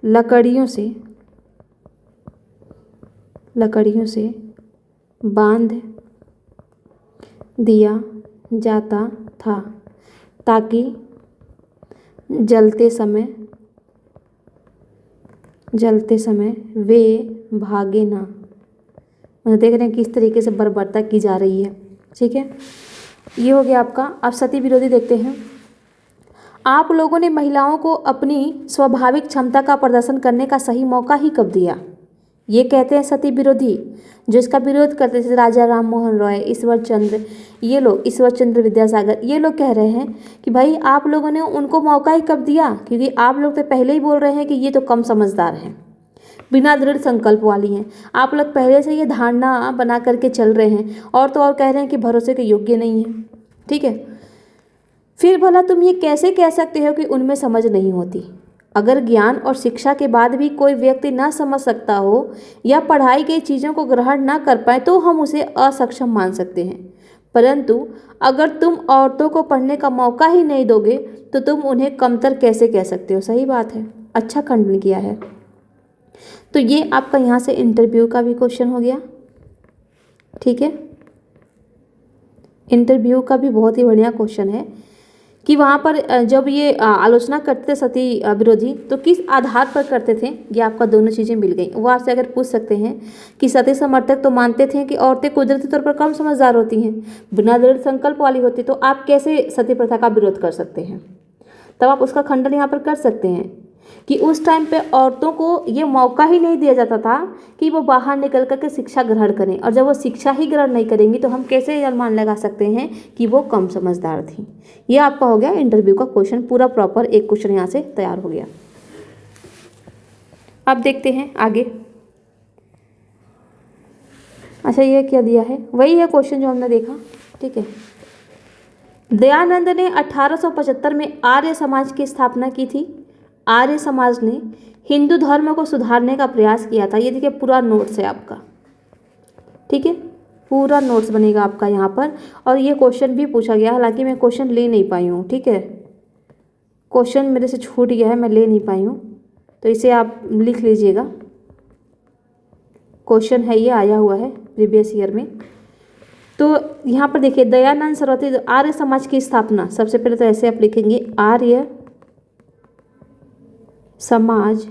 S1: लकड़ियों से बांध दिया जाता था ताकि जलते समय वे भागे ना। मतलब देख रहे हैं किस तरीके से बर्बरता की जा रही है, ठीक है। ये हो गया आपका। अब सती विरोधी देखते हैं। आप लोगों ने महिलाओं को अपनी स्वाभाविक क्षमता का प्रदर्शन करने का सही मौका ही कब दिया? ये कहते हैं सती विरोधी, जो इसका विरोध करते थे राजा राम मोहन रॉय, ईश्वर चंद्र विद्यासागर। ये लोग कह रहे हैं कि भाई आप लोगों ने उनको मौका ही कब दिया, क्योंकि आप लोग तो पहले ही बोल रहे हैं कि ये तो कम समझदार हैं, बिना दृढ़ संकल्प वाली हैं। आप लोग पहले से ये धारणा बना करके चल रहे हैं, और तो और कह रहे हैं कि भरोसे के योग्य नहीं है, ठीक है। फिर भला तुम ये कैसे कह सकते हो कि उनमें समझ नहीं होती? अगर ज्ञान और शिक्षा के बाद भी कोई व्यक्ति ना समझ सकता हो या पढ़ाई की चीज़ों को ग्रहण ना कर पाए तो हम उसे असक्षम मान सकते हैं, परंतु अगर तुम औरतों को पढ़ने का मौका ही नहीं दोगे तो तुम उन्हें कमतर कैसे कह सकते हो? सही बात है, अच्छा खंडन किया है। तो ये आपका यहाँ से इंटरव्यू का भी क्वेश्चन हो गया, ठीक है। इंटरव्यू का भी बहुत ही बढ़िया क्वेश्चन है कि वहाँ पर जब ये आलोचना करते थे सती विरोधी तो किस आधार पर करते थे। ये आपका दोनों चीज़ें मिल गई। वो आपसे अगर पूछ सकते हैं कि सती समर्थक तो मानते थे कि औरतें कुदरती तौर पर कम समझदार होती हैं, बिना दृढ़ संकल्प वाली होती, तो आप कैसे सती प्रथा का विरोध कर सकते हैं? तब आप उसका खंडन यहाँ पर कर सकते हैं कि उस टाइम पे औरतों को ये मौका ही नहीं दिया जाता था कि वो बाहर निकल कर के शिक्षा ग्रहण करें, और जब वो शिक्षा ही ग्रहण नहीं करेंगी तो हम कैसे अनुमान लगा सकते हैं कि वो कम समझदार थी। ये आपका हो गया इंटरव्यू का क्वेश्चन, पूरा प्रॉपर एक क्वेश्चन यहाँ से तैयार हो गया। अब देखते हैं आगे। अच्छा, ये क्या दिया है? वही है क्वेश्चन जो हमने देखा, ठीक है। दयानंद ने 1875 में आर्य समाज की स्थापना की थी। आर्य समाज ने हिंदू धर्म को सुधारने का प्रयास किया था। ये देखिए पूरा नोट्स है आपका, ठीक है, पूरा नोट्स बनेगा आपका यहाँ पर। और ये क्वेश्चन भी पूछा गया, हालांकि मैं क्वेश्चन ले नहीं पाई हूँ, ठीक है, क्वेश्चन मेरे से छूट गया है, मैं ले नहीं पाई हूँ, तो इसे आप लिख लीजिएगा। क्वेश्चन है ये, आया हुआ है प्रीवियस ईयर में। तो यहाँ पर देखिए, दयानंद सरस्वती आर्य समाज की स्थापना, सबसे पहले तो ऐसे आप लिखेंगे, आर्य समाज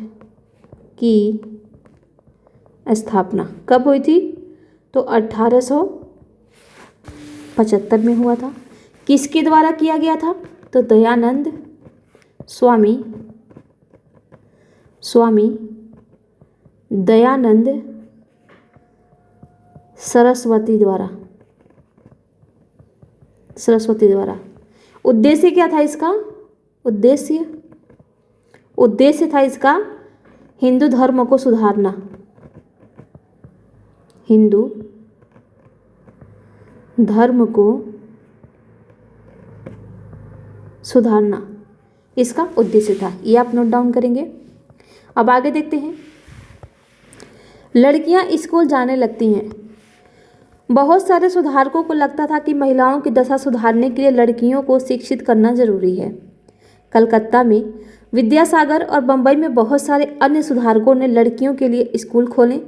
S1: की स्थापना कब हुई थी? तो 1875 में हुआ था। किसके द्वारा किया गया था? तो दयानंद स्वामी दयानंद सरस्वती द्वारा। उद्देश्य क्या था इसका? उद्देश्य था इसका हिंदू धर्म को सुधारना, हिंदू धर्म को सुधारना इसका उद्देश्य था। ये आप नोट डाउन करेंगे। अब आगे देखते हैं। लड़कियां स्कूल जाने लगती हैं। बहुत सारे सुधारकों को लगता था कि महिलाओं की दशा सुधारने के लिए लड़कियों को शिक्षित करना जरूरी है। कलकत्ता में विद्यासागर और बंबई में बहुत सारे अन्य सुधारकों ने लड़कियों के लिए स्कूल खोले।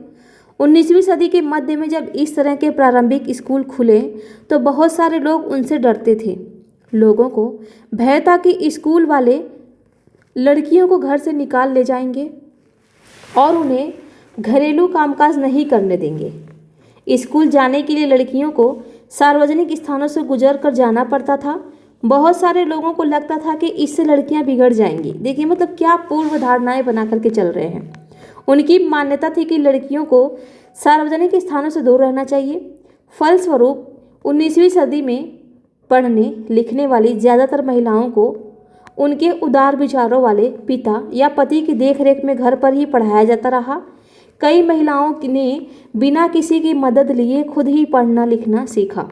S1: 19वीं सदी के मध्य में जब इस तरह के प्रारंभिक स्कूल खुले तो बहुत सारे लोग उनसे डरते थे। लोगों को भय था कि स्कूल वाले लड़कियों को घर से निकाल ले जाएंगे और उन्हें घरेलू कामकाज नहीं करने देंगे। स्कूल जाने के लिए लड़कियों को सार्वजनिक स्थानों से गुजर कर जाना पड़ता था। बहुत सारे लोगों को लगता था कि इससे लड़कियां बिगड़ जाएंगी। देखिए मतलब क्या पूर्व धारणाएं बना करके चल रहे हैं। उनकी मान्यता थी कि लड़कियों को सार्वजनिक स्थानों से दूर रहना चाहिए। फलस्वरूप 19वीं सदी में पढ़ने लिखने वाली ज़्यादातर महिलाओं को उनके उदार विचारों वाले पिता या पति की देखरेख में घर पर ही पढ़ाया जाता रहा। कई महिलाओं ने बिना किसी की मदद लिए खुद ही पढ़ना लिखना सीखा।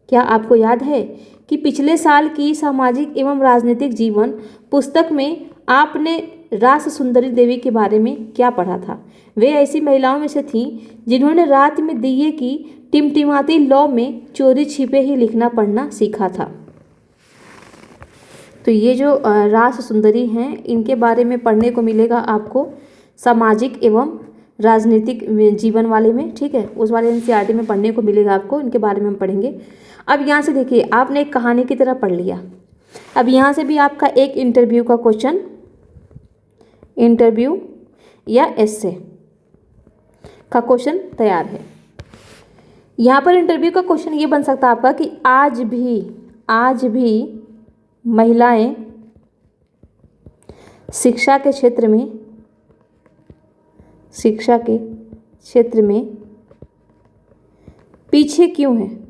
S1: क्या आपको याद है कि पिछले साल की सामाजिक एवं राजनीतिक जीवन पुस्तक में आपने रास सुंदरी देवी के बारे में क्या पढ़ा था? वे ऐसी महिलाओं में से थीं जिन्होंने रात में दिए की टिमटिमाती लौ में चोरी छिपे ही लिखना पढ़ना सीखा था। तो ये जो रास सुंदरी हैं, इनके बारे में पढ़ने को मिलेगा आपको सामाजिक एवं राजनीतिक जीवन वाले में, ठीक है, उस वाले एनसीईआरटी में पढ़ने को मिलेगा आपको, इनके बारे में हम पढ़ेंगे। अब यहाँ से देखिए, आपने एक कहानी की तरह पढ़ लिया। अब यहाँ से भी आपका एक इंटरव्यू का क्वेश्चन, इंटरव्यू या एस्से का क्वेश्चन तैयार है। यहाँ पर इंटरव्यू का क्वेश्चन ये बन सकता है आपका कि आज भी महिलाएं शिक्षा के क्षेत्र में पीछे क्यों हैं?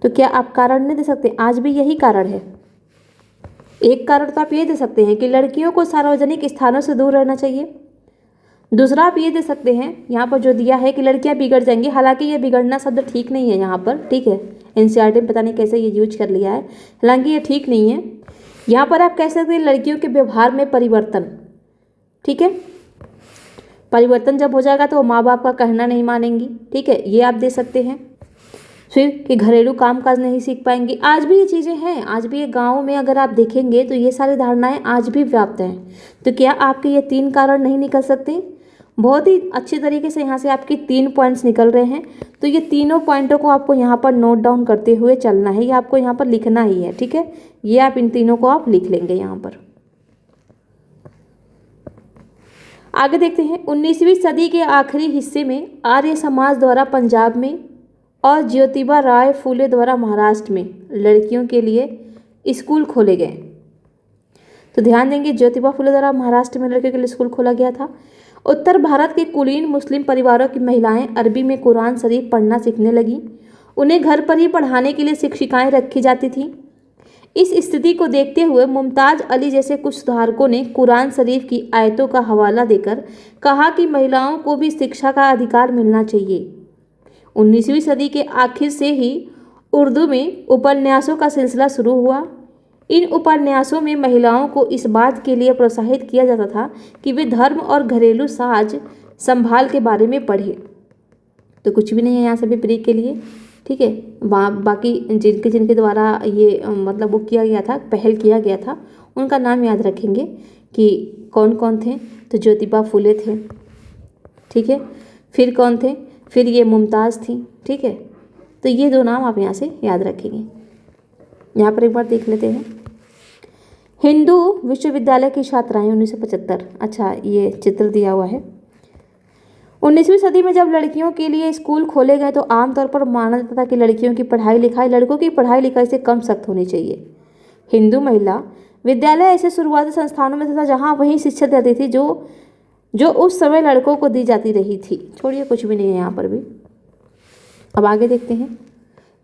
S1: तो क्या आप कारण नहीं दे सकते? आज भी यही कारण है। एक कारण तो आप ये दे सकते हैं कि लड़कियों को सार्वजनिक स्थानों से दूर रहना चाहिए। दूसरा आप ये दे सकते हैं, यहाँ पर जो दिया है कि लड़कियां बिगड़ जाएंगी, हालांकि ये बिगड़ना शब्द ठीक नहीं है यहाँ पर, ठीक है, एनसीईआरटी में पता नहीं कैसे ये यूज कर लिया है, हालांकि ये ठीक नहीं है। यहाँ पर आप कह सकते हैं लड़कियों के व्यवहार में परिवर्तन, ठीक है, परिवर्तन जब हो जाएगा तो वो माँ बाप का कहना नहीं मानेंगी, ठीक है, ये आप दे सकते हैं। फिर कि घरेलू कामकाज नहीं सीख पाएंगी। आज भी ये चीज़ें हैं, आज भी ये गाँव में अगर आप देखेंगे तो ये सारी धारणाएं आज भी व्याप्त हैं। तो क्या आपके ये 3 कारण नहीं निकल सकते? बहुत ही अच्छी तरीके से यहाँ से आपकी 3 पॉइंट्स निकल रहे हैं। तो ये तीनों पॉइंटों को आपको यहाँ पर नोट डाउन करते हुए चलना है, ये आपको यहाँ पर लिखना ही है, ठीक है, ये आप इन तीनों को आप लिख लेंगे यहाँ पर। आगे देखते हैं, 19वीं सदी के आखिरी हिस्से में आर्य समाज द्वारा पंजाब में और ज्योतिबा राय फूले द्वारा महाराष्ट्र में लड़कियों के लिए स्कूल खोले गए। तो ध्यान देंगे, ज्योतिबा फूले द्वारा महाराष्ट्र में लड़कियों के लिए स्कूल खोला गया था। उत्तर भारत के कुलीन मुस्लिम परिवारों की महिलाएं अरबी में कुरान शरीफ पढ़ना सीखने लगीं। उन्हें घर पर ही पढ़ाने के लिए शिक्षिकाएं रखी जाती थीं। इस स्थिति को देखते हुए मुमताज़ अली जैसे कुछ सुधारकों ने कुरान शरीफ की आयतों का हवाला देकर कहा कि महिलाओं को भी शिक्षा का अधिकार मिलना चाहिए। 19वीं सदी के आखिर से ही उर्दू में उपन्यासों का सिलसिला शुरू हुआ। इन उपन्यासों में महिलाओं को इस बात के लिए प्रोत्साहित किया जाता था कि वे धर्म और घरेलू साज संभाल के बारे में पढ़ें। तो कुछ भी नहीं है यहाँ से भी प्री के लिए, ठीक है। बाकी जिनके द्वारा ये मतलब वो किया गया था, पहल किया गया था, उनका नाम याद रखेंगे कि कौन कौन थे। तो ज्योतिबा फूले थे, ठीक है, फिर कौन थे, फिर ये मुमताज़ थी, ठीक है। तो ये 2 नाम आप यहाँ से याद रखेंगे। यहाँ पर एक बार देख लेते हैं, हिंदू विश्वविद्यालय की छात्राएं 1975। अच्छा, ये चित्र दिया हुआ है। 19वीं सदी में जब लड़कियों के लिए स्कूल खोले गए तो आमतौर पर माना जाता था कि लड़कियों की पढ़ाई लिखाई लड़कों की पढ़ाई लिखाई से कम सख्त होनी चाहिए। हिंदू महिला विद्यालय ऐसे शुरुआती संस्थानों में था जहाँ वही शिक्षा देती थी जो उस समय लड़कों को दी जाती रही थी। छोड़िए, कुछ भी नहीं है यहाँ पर भी। अब आगे देखते हैं,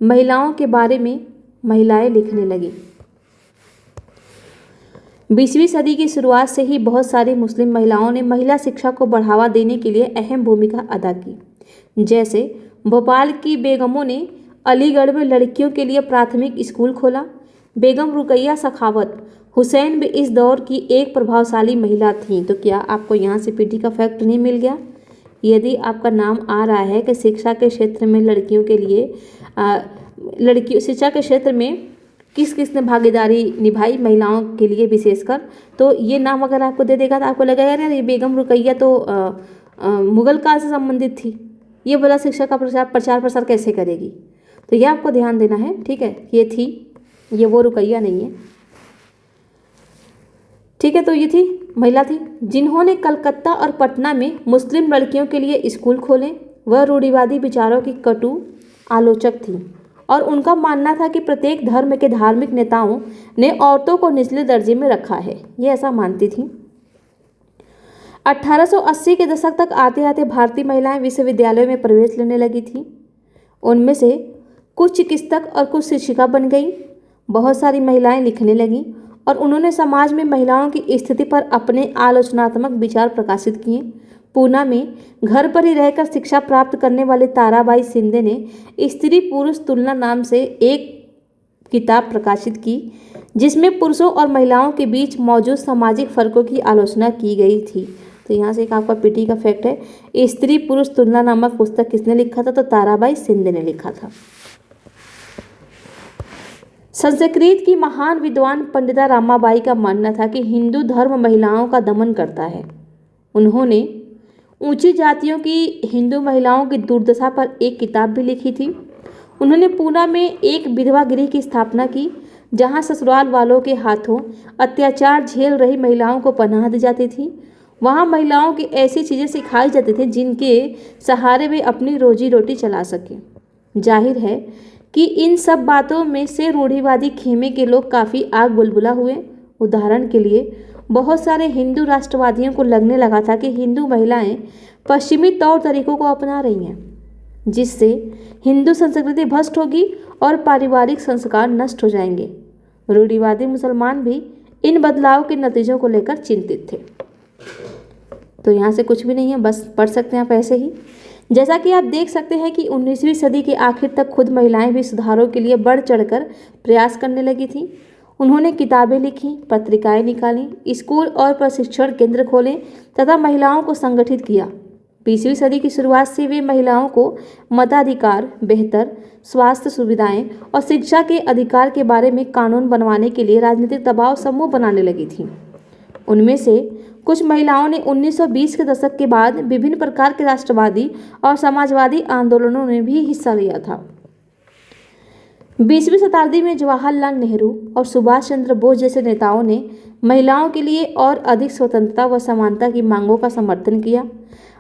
S1: महिलाओं के बारे में महिलाएं लिखने लगी। 20वीं सदी की शुरुआत से ही बहुत सारी मुस्लिम महिलाओं ने महिला शिक्षा को बढ़ावा देने के लिए अहम भूमिका अदा की। जैसे भोपाल की बेगमों ने अलीगढ़ में लड़कियों के लिए प्राथमिक स्कूल खोला। बेगम रुकैया सखावत हुसैन भी इस दौर की एक प्रभावशाली महिला थीं। तो क्या आपको यहाँ से पीटी का फैक्ट नहीं मिल गया? यदि आपका नाम आ रहा है कि शिक्षा के क्षेत्र में लड़कियों के लिए शिक्षा के क्षेत्र में किस किस ने भागीदारी निभाई महिलाओं के लिए विशेषकर, तो ये नाम अगर आपको दे देगा तो आपको लगेगा यार ये बेगम रुकैया तो मुगल काल से संबंधित थी, ये बोला शिक्षा का प्रचार प्रसार कैसे करेगी। तो ये आपको ध्यान देना है, ठीक है, ये थी, ये वो रुकैया नहीं है, ठीक है। तो ये थी महिला थी जिन्होंने कलकत्ता और पटना में मुस्लिम लड़कियों के लिए स्कूल खोले। वह रूढ़िवादी विचारों की कटु आलोचक थी और उनका मानना था कि प्रत्येक धर्म के धार्मिक नेताओं ने औरतों को निचले दर्जे में रखा है, ये ऐसा मानती थी। 1880 के दशक तक आते आते भारतीय महिलाएं विश्वविद्यालयों में प्रवेश लेने लगी थीं। उनमें से कुछ चिकित्सक और कुछ शिक्षिका बन गई। बहुत सारी महिलाएं लिखने लगीं और उन्होंने समाज में महिलाओं की स्थिति पर अपने आलोचनात्मक विचार प्रकाशित किए। पूना में घर पर ही रहकर शिक्षा प्राप्त करने वाली ताराबाई शिंदे ने स्त्री पुरुष तुलना नाम से एक किताब प्रकाशित की, जिसमें पुरुषों और महिलाओं के बीच मौजूद सामाजिक फर्कों की आलोचना की गई थी। तो यहाँ से एक आपका पीटी का फैक्ट है, स्त्री पुरुष तुलना नामक पुस्तक किसने लिखा था? तो ताराबाई शिंदे ने लिखा था। संस्कृत की महान विद्वान पंडिता रमाबाई का मानना था कि हिंदू धर्म महिलाओं का दमन करता है। उन्होंने ऊंची जातियों की हिंदू महिलाओं की दुर्दशा पर एक किताब भी लिखी थी। उन्होंने पूना में एक विधवा गृह की स्थापना की, जहां ससुराल वालों के हाथों अत्याचार झेल रही महिलाओं को पनाह दी जाती थी। वहां महिलाओं की ऐसी चीज़ें सिखाई जाती थी जिनके सहारे वे अपनी रोजी रोटी चला सकें। जाहिर है कि इन सब बातों में से रूढ़िवादी खेमे के लोग काफ़ी आग बुलबुला हुए। उदाहरण के लिए बहुत सारे हिंदू राष्ट्रवादियों को लगने लगा था कि हिंदू महिलाएं पश्चिमी तौर तरीकों को अपना रही हैं, जिससे हिंदू संस्कृति भ्रष्ट होगी और पारिवारिक संस्कार नष्ट हो जाएंगे। रूढ़िवादी मुसलमान भी इन बदलाव के नतीजों को लेकर चिंतित थे। तो यहाँ से कुछ भी नहीं है, बस पढ़ सकते हैं आप ऐसे ही। जैसा कि आप देख सकते हैं कि 19वीं सदी के आखिर तक खुद महिलाएं भी सुधारों के लिए बढ़ चढ़कर प्रयास करने लगी थीं। उन्होंने किताबें लिखीं, पत्रिकाएं निकालीं, स्कूल और प्रशिक्षण केंद्र खोले तथा महिलाओं को संगठित किया। 20वीं सदी की शुरुआत से वे महिलाओं को मताधिकार, बेहतर स्वास्थ्य सुविधाएं और शिक्षा के अधिकार के बारे में कानून बनवाने के लिए राजनीतिक दबाव समूह बनाने लगी थीं। उनमें से कुछ महिलाओं ने 1920 के दशक के बाद विभिन्न प्रकार के राष्ट्रवादी और समाजवादी आंदोलनों में भी हिस्सा लिया था। 20वीं शताब्दी में जवाहरलाल नेहरू और सुभाष चंद्र बोस जैसे नेताओं ने महिलाओं के लिए और अधिक स्वतंत्रता व समानता की मांगों का समर्थन किया।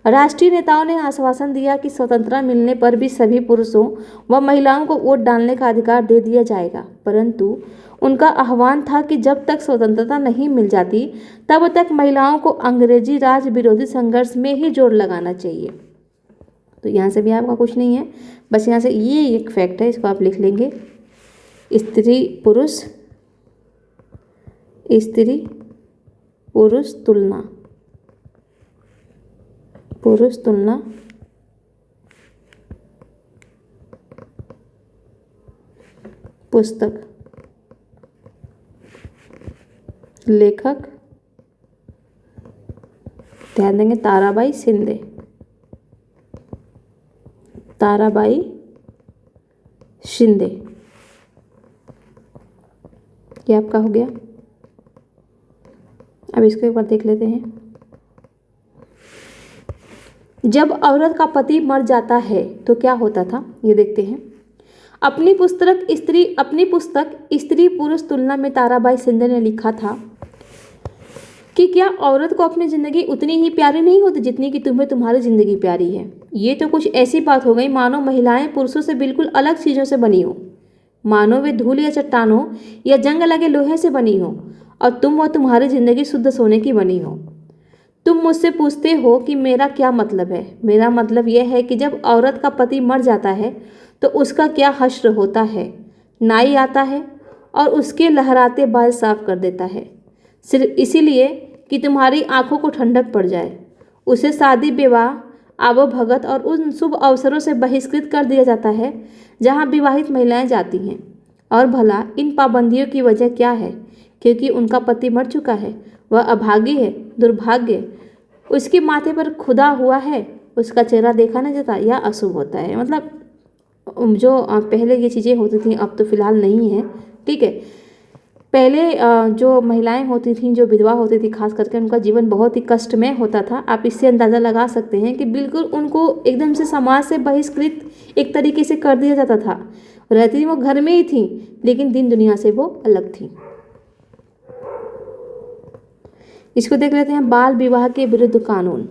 S1: राष्ट्रीय नेताओं ने आश्वासन दिया कि स्वतंत्रता मिलने पर भी सभी पुरुषों व महिलाओं को वोट डालने का अधिकार दे दिया जाएगा, परंतु उनका आह्वान था कि जब तक स्वतंत्रता नहीं मिल जाती तब तक महिलाओं को अंग्रेजी राज विरोधी संघर्ष में ही जोर लगाना चाहिए। तो यहाँ से भी आपका कुछ नहीं है, बस यहाँ से ये एक फैक्ट है, इसको आप लिख लेंगे। स्त्री पुरुष तुलना पुस्तक, लेखक ध्यान देंगे ताराबाई शिंदे। ये आपका हो गया। अब इसको एक बार देख लेते हैं। जब औरत का पति मर जाता है तो क्या होता था, ये देखते हैं। अपनी पुस्तक स्त्री पुरुष तुलना में ताराबाई शिंदे ने लिखा था कि क्या औरत को अपनी ज़िंदगी उतनी ही प्यारी नहीं होती जितनी कि तुम्हें तुम्हारी ज़िंदगी प्यारी है। ये तो कुछ ऐसी बात हो गई मानो महिलाएं पुरुषों से बिल्कुल अलग चीज़ों से बनी हो, मानो वे धूल या चट्टानों या जंग लगे लोहे से बनी हो और तुम व तुम्हारी ज़िंदगी शुद्ध सोने की बनी हो। तुम मुझसे पूछते हो कि मेरा क्या मतलब है। मेरा मतलब यह है कि जब औरत का पति मर जाता है तो उसका क्या हश्र होता है। नाई आता है और उसके लहराते बाल साफ कर देता है, सिर्फ इसीलिए कि तुम्हारी आंखों को ठंडक पड़ जाए। उसे शादी विवाह, आवो भगत और उन शुभ अवसरों से बहिष्कृत कर दिया जाता है जहां विवाहित महिलाएं जाती हैं। और भला इन पाबंदियों की वजह क्या है? क्योंकि उनका पति मर चुका है, वह अभागी है, दुर्भाग्य, उसके माथे पर खुदा हुआ है, उसका चेहरा देखा नहीं जाता या अशुभ होता है। मतलब जो पहले ये चीज़ें होती थी अब तो फिलहाल नहीं है, ठीक है। पहले जो महिलाएं होती थीं, जो विधवा होती थी, खास करके उनका जीवन बहुत ही कष्टमय होता था। आप इससे अंदाज़ा लगा सकते हैं कि बिल्कुल उनको एकदम से समाज से बहिष्कृत एक तरीके से कर दिया जाता था। रहती वो घर में ही थी लेकिन दिन दुनिया से वो अलग थी। इसको देख लेते हैं, बाल विवाह के विरुद्ध कानून।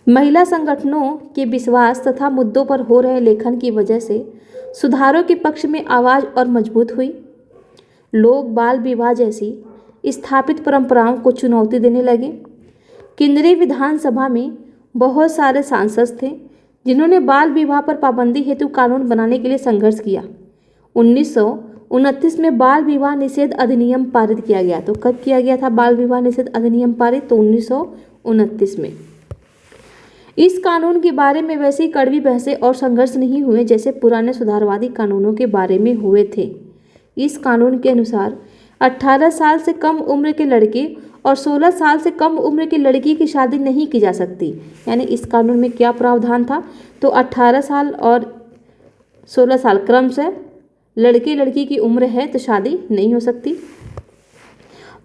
S1: महिला संगठनों के विश्वास तथा मुद्दों पर हो रहे लेखन की वजह से सुधारों के पक्ष में आवाज़ और मजबूत हुई। लोग बाल विवाह जैसी स्थापित परंपराओं को चुनौती देने लगे। केंद्रीय विधानसभा में बहुत सारे सांसद थे जिन्होंने बाल विवाह पर पाबंदी हेतु कानून बनाने के लिए संघर्ष किया। 1929 में बाल विवाह निषेध अधिनियम पारित किया गया। तो कब किया गया था बाल विवाह निषेध अधिनियम पारित? तो 1929 में। इस कानून के बारे में वैसी कड़वी बहसें और संघर्ष नहीं हुए जैसे पुराने सुधारवादी कानूनों के बारे में हुए थे। इस कानून के अनुसार 18 साल से कम उम्र के लड़के और 16 साल से कम उम्र की लड़की की शादी नहीं की जा सकती। यानी इस कानून में क्या प्रावधान था? तो 18 साल और 16 साल क्रमशः लड़के लड़की की उम्र है तो शादी नहीं हो सकती।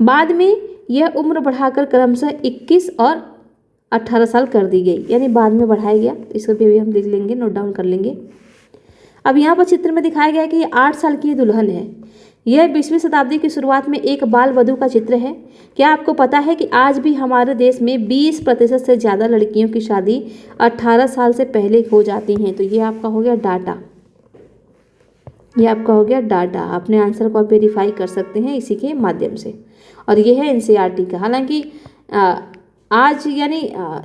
S1: बाद में यह उम्र बढ़ाकर क्रमशः 21 और 18 साल कर दी गई, यानी बाद में बढ़ाया गया। तो इसको भी हम लिख लेंगे, नोट डाउन कर लेंगे। अब यहाँ पर चित्र में दिखाया गया है कि ये 8 साल की दुल्हन है। यह 20वीं शताब्दी की शुरुआत में एक बाल वधू का चित्र है। क्या आपको पता है कि आज भी हमारे देश में 20% से ज़्यादा लड़कियों की शादी 18 साल से पहले हो जाती हैं? तो ये आपका हो गया डाटा, ये आपका हो गया डाटा। अपने आंसर को आप वेरीफाई कर सकते हैं इसी के माध्यम से। और ये है एनसीईआरटी का, हालांकि आज यानी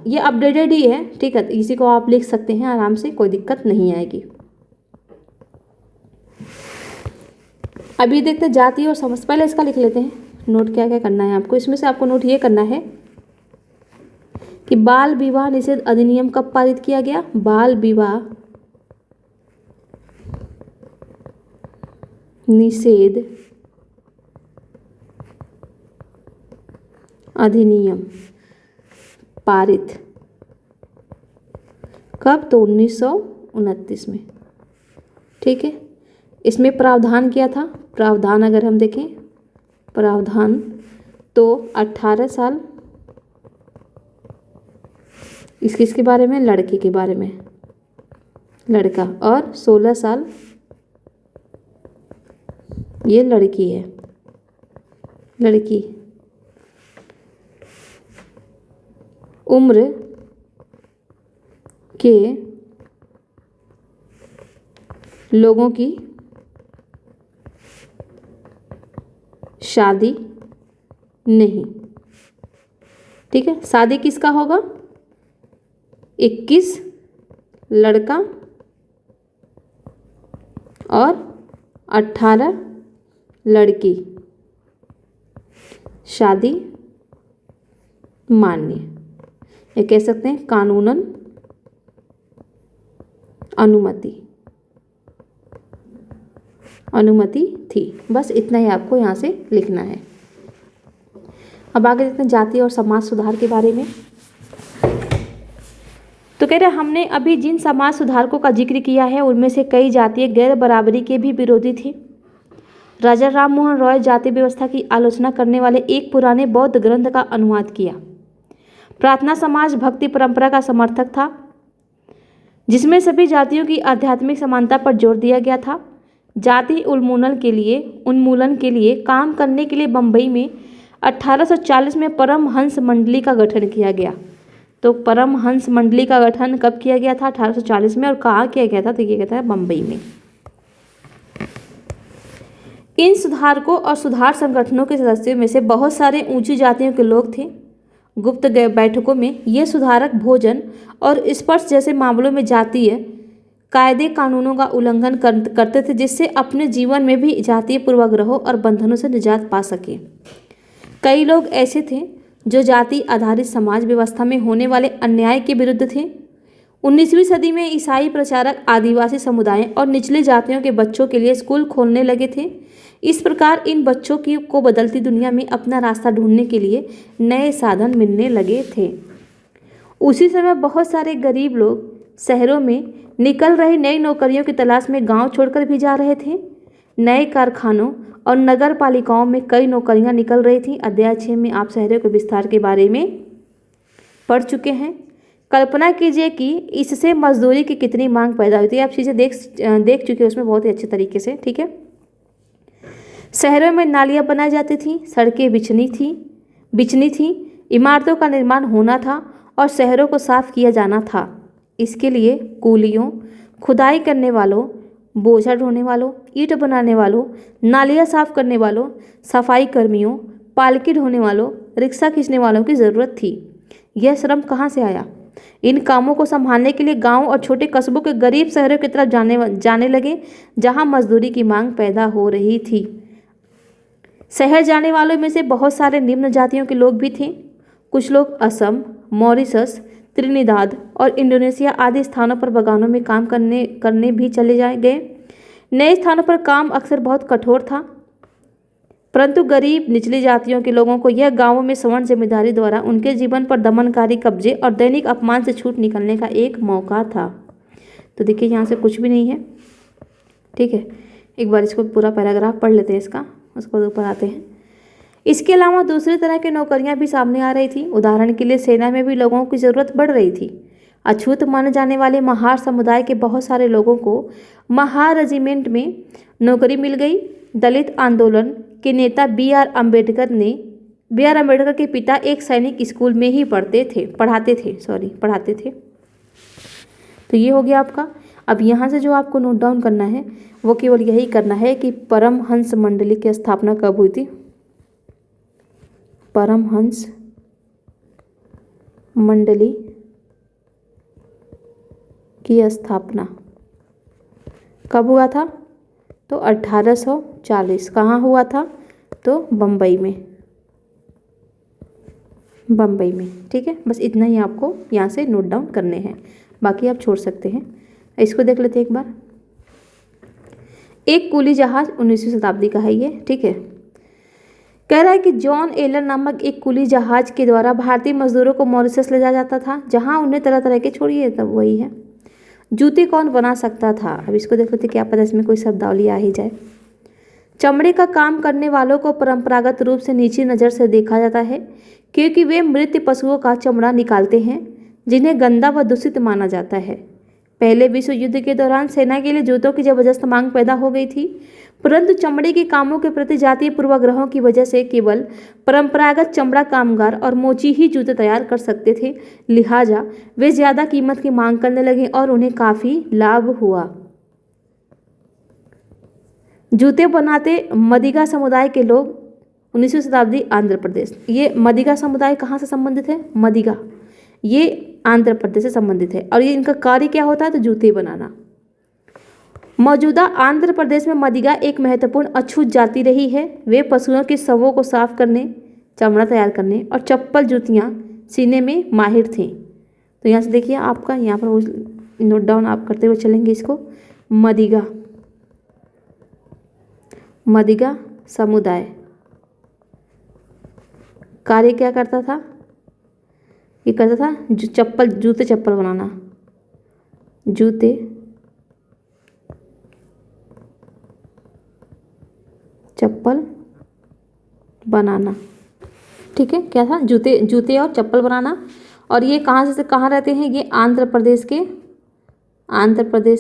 S1: ये अपडेटेड ही है, ठीक है। इसी को आप लिख सकते हैं आराम से, कोई दिक्कत नहीं आएगी। अभी देखते हैं जाति और समाज। पहले इसका लिख लेते हैं नोट, क्या क्या करना है आपको। इसमें से आपको नोट ये करना है कि बाल विवाह निषेध अधिनियम कब पारित किया गया? बाल विवाह निषेध अधिनियम पारित कब? तो 1929 में, ठीक है। इसमें प्रावधान क्या था? प्रावधान अगर हम देखें प्रावधान तो 18 साल किसके बारे में? लड़के के बारे में, लड़का, और 16 साल ये लड़की है, लड़की। उम्र के लोगों की शादी नहीं, ठीक है। शादी किसका होगा? 21 लड़का और 18 लड़की, शादी मान्य, ये कह सकते हैं कानूनन अनुमति थी। बस इतना ही आपको यहाँ से लिखना है। अब आगे देखते हैं जाति और समाज सुधार के बारे में। तो कह रहे हमने अभी जिन समाज सुधारकों का जिक्र किया है उनमें से कई जातीय गैर बराबरी के भी विरोधी थे। राजा राम मोहन रॉय जाति व्यवस्था की आलोचना करने वाले एक पुराने बौद्ध ग्रंथ का अनुवाद किया। प्रार्थना समाज भक्ति परंपरा का समर्थक था जिसमें सभी जातियों की आध्यात्मिक समानता पर जोर दिया गया था। जाति उन्मूलन के लिए काम करने के लिए बम्बई में 1840 में परमहंस मंडली का गठन किया गया। तो परमहंस मंडली का गठन कब किया गया था? 1840 में। और कहाँ किया गया था? तो किया गया था बम्बई में। इन सुधारकों और सुधार संगठनों के सदस्यों में से बहुत सारे ऊंची जातियों के लोग थे। गुप्त बैठकों में ये सुधारक भोजन और स्पर्श जैसे मामलों में जातीय कायदे कानूनों का उल्लंघन करते थे जिससे अपने जीवन में भी जातीय पूर्वाग्रहों और बंधनों से निजात पा सके। कई लोग ऐसे थे जो जाति आधारित समाज व्यवस्था में होने वाले अन्याय के विरुद्ध थे। 19वीं सदी में ईसाई प्रचारक आदिवासी समुदाय और निचली जातियों के बच्चों के लिए स्कूल खोलने लगे थे। इस प्रकार इन बच्चों को बदलती दुनिया में अपना रास्ता ढूंढने के लिए नए साधन मिलने लगे थे। उसी समय बहुत सारे गरीब लोग शहरों में निकल रही नई नौकरियों की तलाश में गांव छोड़कर भी जा रहे थे। नए कारखानों और नगर पालिकाओं में कई नौकरियां निकल रही थीं। अध्याय 6 में आप शहरों के विस्तार के बारे में पढ़ चुके हैं। कल्पना कीजिए कि इससे मजदूरी की कितनी मांग पैदा हुई थी। आप चीज़ें देख चुके हैं उसमें बहुत ही अच्छे तरीके से, ठीक है। शहरों में नालियाँ बनाई जाती थीं, सड़कें बिछनी थीं, इमारतों का निर्माण होना था और शहरों को साफ किया जाना था। इसके लिए कूलियों, खुदाई करने वालों, बोझा ढोने वालों, ईंट बनाने वालों, नालियाँ साफ करने वालों, सफाई कर्मियों, पालकी ढोने वालों, रिक्शा खींचने वालों की ज़रूरत थी। यह श्रम कहाँ से आया? इन कामों को संभालने के लिए गांव और छोटे कस्बों के गरीब शहरों की तरफ जाने लगे, जहां मजदूरी की मांग पैदा हो रही थी। शहर जाने वालों में से बहुत सारे निम्न जातियों के लोग भी थे। कुछ लोग असम, मॉरिशस, त्रिनिदाद और इंडोनेशिया आदि स्थानों पर बागानों में काम करने भी चले गए। नए स्थानों पर काम अक्सर बहुत कठोर था, परंतु गरीब निचली जातियों के लोगों को यह गांवों में सवर्ण जमींदारी द्वारा उनके जीवन पर दमनकारी कब्जे और दैनिक अपमान से छूट निकलने का एक मौका था। तो देखिए यहाँ से कुछ भी नहीं है, ठीक है। एक बार इसको पूरा पैराग्राफ पढ़ लेते हैं इसका, उसके बाद ऊपर आते हैं। इसके अलावा दूसरी तरह की नौकरियां भी सामने आ रही थी। उदाहरण के लिए सेना में भी लोगों की ज़रूरत बढ़ रही थी। अछूत माने जाने वाले महार समुदाय के बहुत सारे लोगों को महार रेजिमेंट में नौकरी मिल गई। दलित आंदोलन के नेता बी आर अम्बेडकर के पिता एक सैनिक स्कूल में ही पढ़ाते थे। तो ये हो गया आपका। अब यहाँ से जो आपको नोट डाउन करना है वो केवल यही करना है कि परमहंस मंडली की स्थापना कब हुई थी। परमहंस मंडली की स्थापना कब हुआ था? तो 1840। कहाँ हुआ था? तो बम्बई में, ठीक है। बस इतना ही आपको यहाँ से नोट डाउन करने हैं, बाकी आप छोड़ सकते हैं। इसको देख लेते हैं एक बार। एक कुली जहाज 19वीं शताब्दी का है ये, ठीक है। कह रहा है कि जॉन एलन नामक एक कुली जहाज के द्वारा भारतीय मजदूरों को मॉरिशस ले जाया जाता था, जहां उन्हें तरह तरह के, छोड़िए तब वही है। जूते कौन बना सकता था? अब इसको देख लेते, क्या पता इसमें कोई शब्दावली आ ही जाए। चमड़े का काम करने वालों को परंपरागत रूप से नीची नज़र से देखा जाता है, क्योंकि वे मृत पशुओं का चमड़ा निकालते हैं, जिन्हें गंदा व दूषित माना जाता है। पहले विश्व युद्ध के दौरान सेना के लिए जूतों की जबरदस्त मांग पैदा हो गई थी, परंतु चमड़े के कामों के प्रति जातीय पूर्वाग्रहों की वजह से केवल परंपरागत चमड़ा कामगार और मोची ही जूते तैयार कर सकते थे। लिहाजा वे ज़्यादा कीमत की मांग करने लगे और उन्हें काफ़ी लाभ हुआ। जूते बनाते मदिगा समुदाय के लोग। 19वीं शताब्दी, आंध्र प्रदेश। ये मदिगा समुदाय कहाँ से संबंधित है? मदिगा, ये आंध्र प्रदेश से संबंधित है। और ये इनका कार्य क्या होता है? तो जूते बनाना। मौजूदा आंध्र प्रदेश में मदिगा एक महत्वपूर्ण अछूत जाति रही है। वे पशुओं के शवों को साफ करने, चमड़ा तैयार करने और चप्पल जूतियाँ सीने में माहिर थे। तो यहाँ से देखिए आपका, यहाँ पर नोट डाउन आप करते हुए चलेंगे इसको। मदिगा समुदाय कार्य क्या करता था? ये करता था जूते चप्पल बनाना, जूते चप्पल बनाना, ठीक है। क्या था? जूते और चप्पल बनाना। और ये कहाँ से कहाँ रहते हैं? ये आंध्र प्रदेश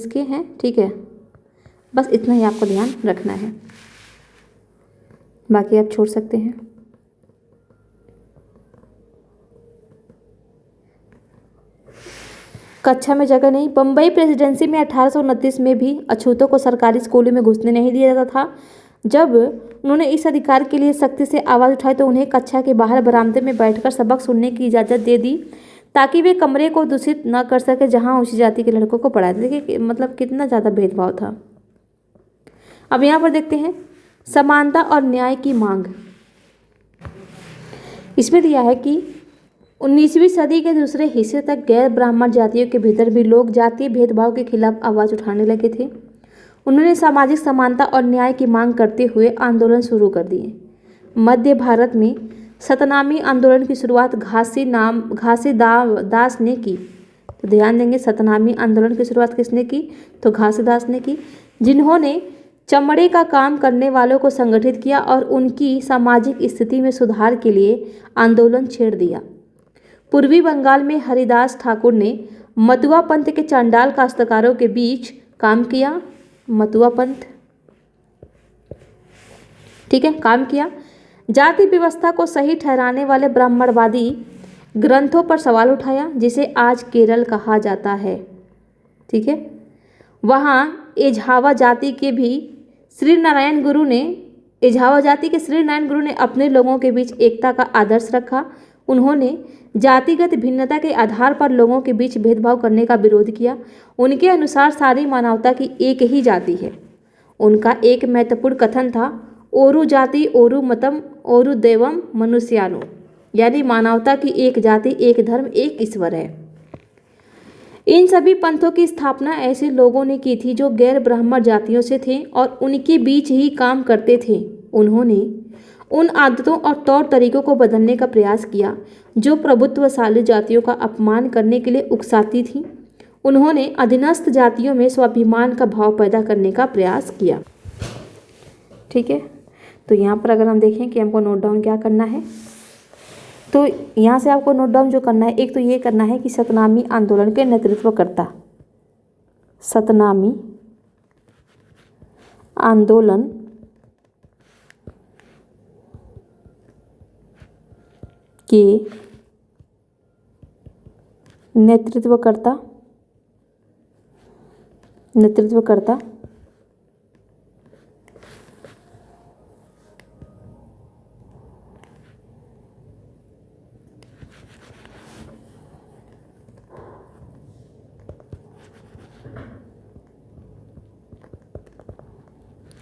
S1: के हैं, ठीक है। बस इतना ही आपको ध्यान रखना है, बाकी आप छोड़ सकते हैं। कक्षा में जगह नहीं। बम्बई प्रेसिडेंसी में 1829 में भी अछूतों को सरकारी स्कूलों में घुसने नहीं दिया जाता था। जब उन्होंने इस अधिकार के लिए सख्ती से आवाज़ उठाई तो उन्हें कक्षा के बाहर बरामदे में बैठकर सबक सुनने की इजाज़त दे दी, ताकि वे कमरे को दूषित न कर सके जहां उसी जाति के लड़कों को पढ़ाते। देखिए मतलब कितना ज़्यादा भेदभाव था। अब यहाँ पर देखते हैं समानता और न्याय की मांग। इसमें दिया है कि 19वीं सदी के दूसरे हिस्से तक गैर ब्राह्मण जातियों के भीतर भी लोग जातीय भेदभाव के खिलाफ आवाज़ उठाने लगे थे। उन्होंने सामाजिक समानता और न्याय की मांग करते हुए आंदोलन शुरू कर दिए। मध्य भारत में सतनामी आंदोलन की शुरुआत घासीदास ने की। तो ध्यान देंगे, सतनामी आंदोलन की शुरुआत किसने की? तो घासीदास ने की, जिन्होंने चमड़े का काम करने वालों को संगठित किया और उनकी सामाजिक स्थिति में सुधार के लिए आंदोलन छेड़ दिया। पूर्वी बंगाल में हरिदास ठाकुर ने मतुआ पंथ के चांडाल काश्तकारों के बीच काम किया। मतुआ पंथ, ठीक है, काम किया। जाति व्यवस्था को सही ठहराने वाले ब्राह्मणवादी ग्रंथों पर सवाल उठाया, जिसे आज केरल कहा जाता है, ठीक है। वहाँ एझावा जाति के भी श्री नारायण गुरु ने एझावा जाति के श्री नारायण गुरु ने अपने लोगों के बीच एकता का आदर्श रखा। उन्होंने जातिगत भिन्नता के आधार पर लोगों के बीच भेदभाव करने का विरोध किया। उनके अनुसार सारी मानवता की एक ही जाति है। उनका एक महत्वपूर्ण कथन था, ओरु जाति ओरु मतम ओरु देवम मनुष्यानु, यानी मानवता की एक जाति, एक धर्म, एक ईश्वर है। इन सभी पंथों की स्थापना ऐसे लोगों ने की थी जो गैर ब्राह्मण जातियों से थे और उनके बीच ही काम करते थे। उन्होंने उन आदतों और तौर तरीकों को बदलने का प्रयास किया जो प्रभुत्वशाली जातियों का अपमान करने के लिए उकसाती थी। उन्होंने अधीनस्थ जातियों में स्वाभिमान का भाव पैदा करने का प्रयास किया। ठीक है, तो यहाँ पर अगर हम देखें कि हमको नोट डाउन क्या करना है, तो यहाँ से आपको नोट डाउन जो करना है, एक तो ये करना है कि सतनामी आंदोलन के नेतृत्वकर्ता, सतनामी आंदोलन के नेतृत्वकर्ता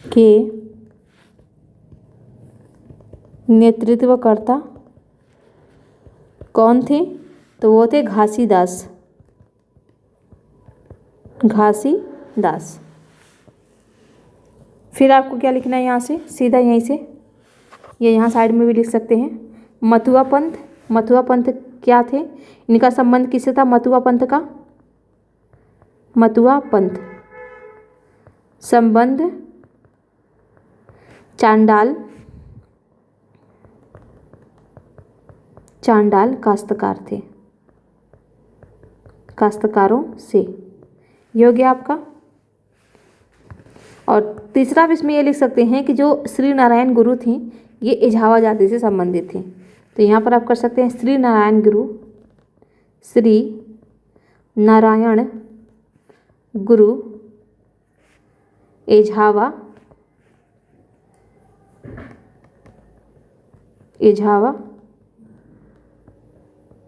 S1: के नेतृत्वकर्ता कौन थे? तो वो थे घासीदास। फिर आपको क्या लिखना है यहाँ से, सीधा यहीं से, ये यहाँ साइड में भी लिख सकते हैं। मथुआ पंथ क्या थे? इनका संबंध किससे था? मथुआ पंथ संबंध चांडाल काश्तकार थे, काश्तकारों से। ये हो गया आपका। और तीसरा आप इसमें ये लिख सकते हैं कि जो श्री नारायण गुरु थी ये एझावा जाति से संबंधित थे। तो यहाँ पर आप कर सकते हैं श्री नारायण गुरु एझावा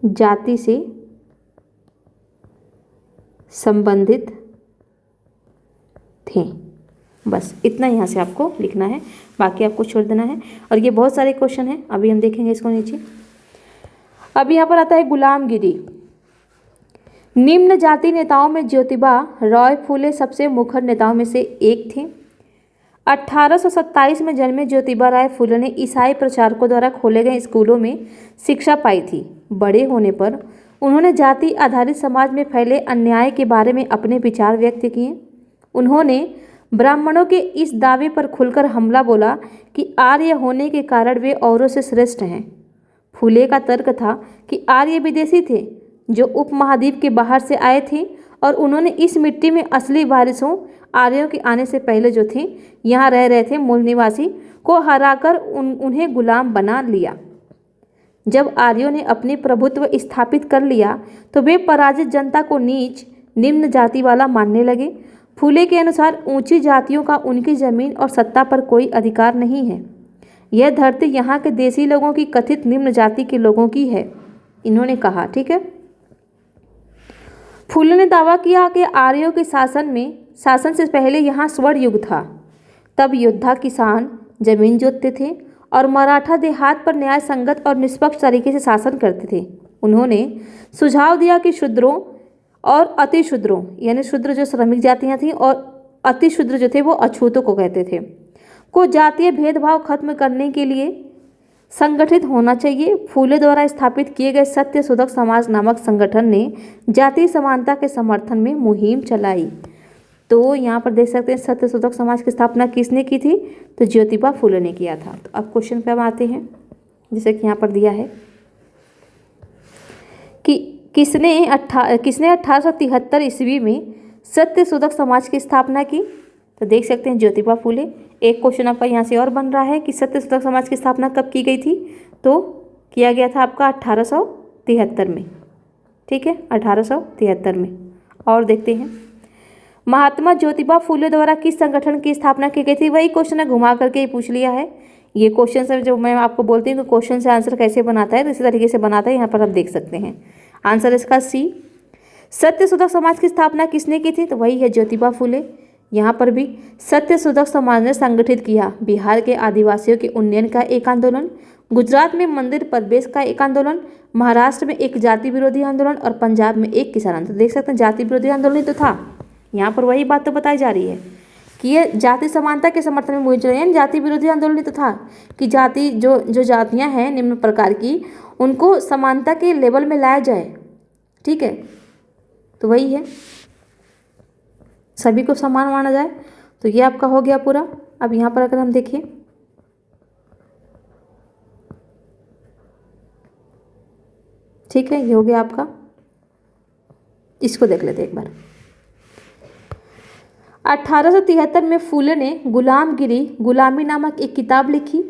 S1: जाति से संबंधित थे। बस इतना यहाँ से आपको लिखना है, बाकी आपको छोड़ देना है। और ये बहुत सारे क्वेश्चन हैं, अभी हम देखेंगे इसको नीचे। अब यहाँ पर आता है गुलामगिरी। निम्न जाति नेताओं में ज्योतिबा राय फूले सबसे मुखर नेताओं में से एक थे। 1827 में जन्मे ज्योतिबा राय फूले ने ईसाई प्रचारकों द्वारा खोले गए स्कूलों में शिक्षा पाई थी। बड़े होने पर उन्होंने जाति आधारित समाज में फैले अन्याय के बारे में अपने विचार व्यक्त किए। उन्होंने ब्राह्मणों के इस दावे पर खुलकर हमला बोला कि आर्य होने के कारण वे औरों से श्रेष्ठ हैं। फूले का तर्क था कि आर्य विदेशी थे जो उपमहाद्वीप के बाहर से आए थे और उन्होंने इस मिट्टी में असली वारिसों आर्यों के आने से पहले जो थे यहाँ रह रहे थे मूल निवासी को हराकर उन्हें गुलाम बना लिया। जब आर्यों ने अपनी प्रभुत्व स्थापित कर लिया तो वे पराजित जनता को नीच निम्न जाति वाला मानने लगे। फूले के अनुसार ऊंची जातियों का उनकी जमीन और सत्ता पर कोई अधिकार नहीं है। यह धरती यहाँ के देसी लोगों की कथित निम्न जाति के लोगों की है, इन्होंने कहा। ठीक है, फूले ने दावा किया कि आर्यों के शासन से पहले यहाँ स्वर्ण युग था। तब योद्धा किसान जमीन जोतते थे और मराठा देहात पर न्याय संगत और निष्पक्ष तरीके से शासन करते थे। उन्होंने सुझाव दिया कि शूद्रों और अतिशूद्रों, यानी शूद्र जो श्रमिक जातियां थीं और अतिशूद्र जो थे वो अछूतों को कहते थे, को जातीय भेदभाव खत्म करने के लिए संगठित होना चाहिए। फूले द्वारा स्थापित किए गए सत्य शोधक समाज नामक संगठन ने जातीय समानता के समर्थन में मुहिम चलाई। तो यहाँ पर देख सकते हैं सत्य शोधक समाज की स्थापना किसने की थी? तो ज्योतिबा फूले ने किया था। तो अब क्वेश्चन पे हम आते हैं, जैसे कि यहाँ पर दिया है कि किसने 1873 ईस्वी में सत्य शोधक समाज की स्थापना की? तो देख सकते हैं ज्योतिबा फूले। एक क्वेश्चन आपका यहाँ से और बन रहा है कि सत्य शोधक समाज की स्थापना कब की गई थी? तो किया गया था आपका 1873 में। ठीक है, 1873 में। और देखते हैं, महात्मा ज्योतिबा फूले द्वारा किस संगठन की स्थापना की गई थी? वही क्वेश्चन है, घुमा करके ही पूछ लिया है। ये क्वेश्चन से जो मैं आपको बोलती हूँ कि क्वेश्चन से आंसर कैसे बनाता है, तो इसी तरीके से बनाता है, यहाँ पर आप देख सकते हैं। आंसर इसका सी। सत्यशोधक समाज की स्थापना किसने की थी? तो वही है ज्योतिबा फूले। यहाँ पर भी सत्यशोधक समाज ने संगठित किया बिहार के आदिवासियों के उन्नयन का एक आंदोलन, गुजरात में मंदिर प्रवेश का एक आंदोलन, महाराष्ट्र में एक जाति विरोधी आंदोलन और पंजाब में एक किसान आंदोलन। देख सकते हैं जाति विरोधी आंदोलन ही तो था। यहाँ पर वही बात तो बताई जा रही है कि ये जाति समानता के समर्थन में मुहिम चलाई, जाति विरोधी आंदोलन ही तो था कि जाति जो जातियाँ हैं निम्न प्रकार की, उनको समानता के लेवल में लाया जाए। ठीक है, तो वही है, सभी को समान माना जाए। तो ये आपका हो गया पूरा। अब यहाँ पर अगर हम देखें, ठीक है, ये हो गया आपका। इसको देख लेते एक बार। 1873 में फूले ने गुलामी नामक एक किताब लिखी।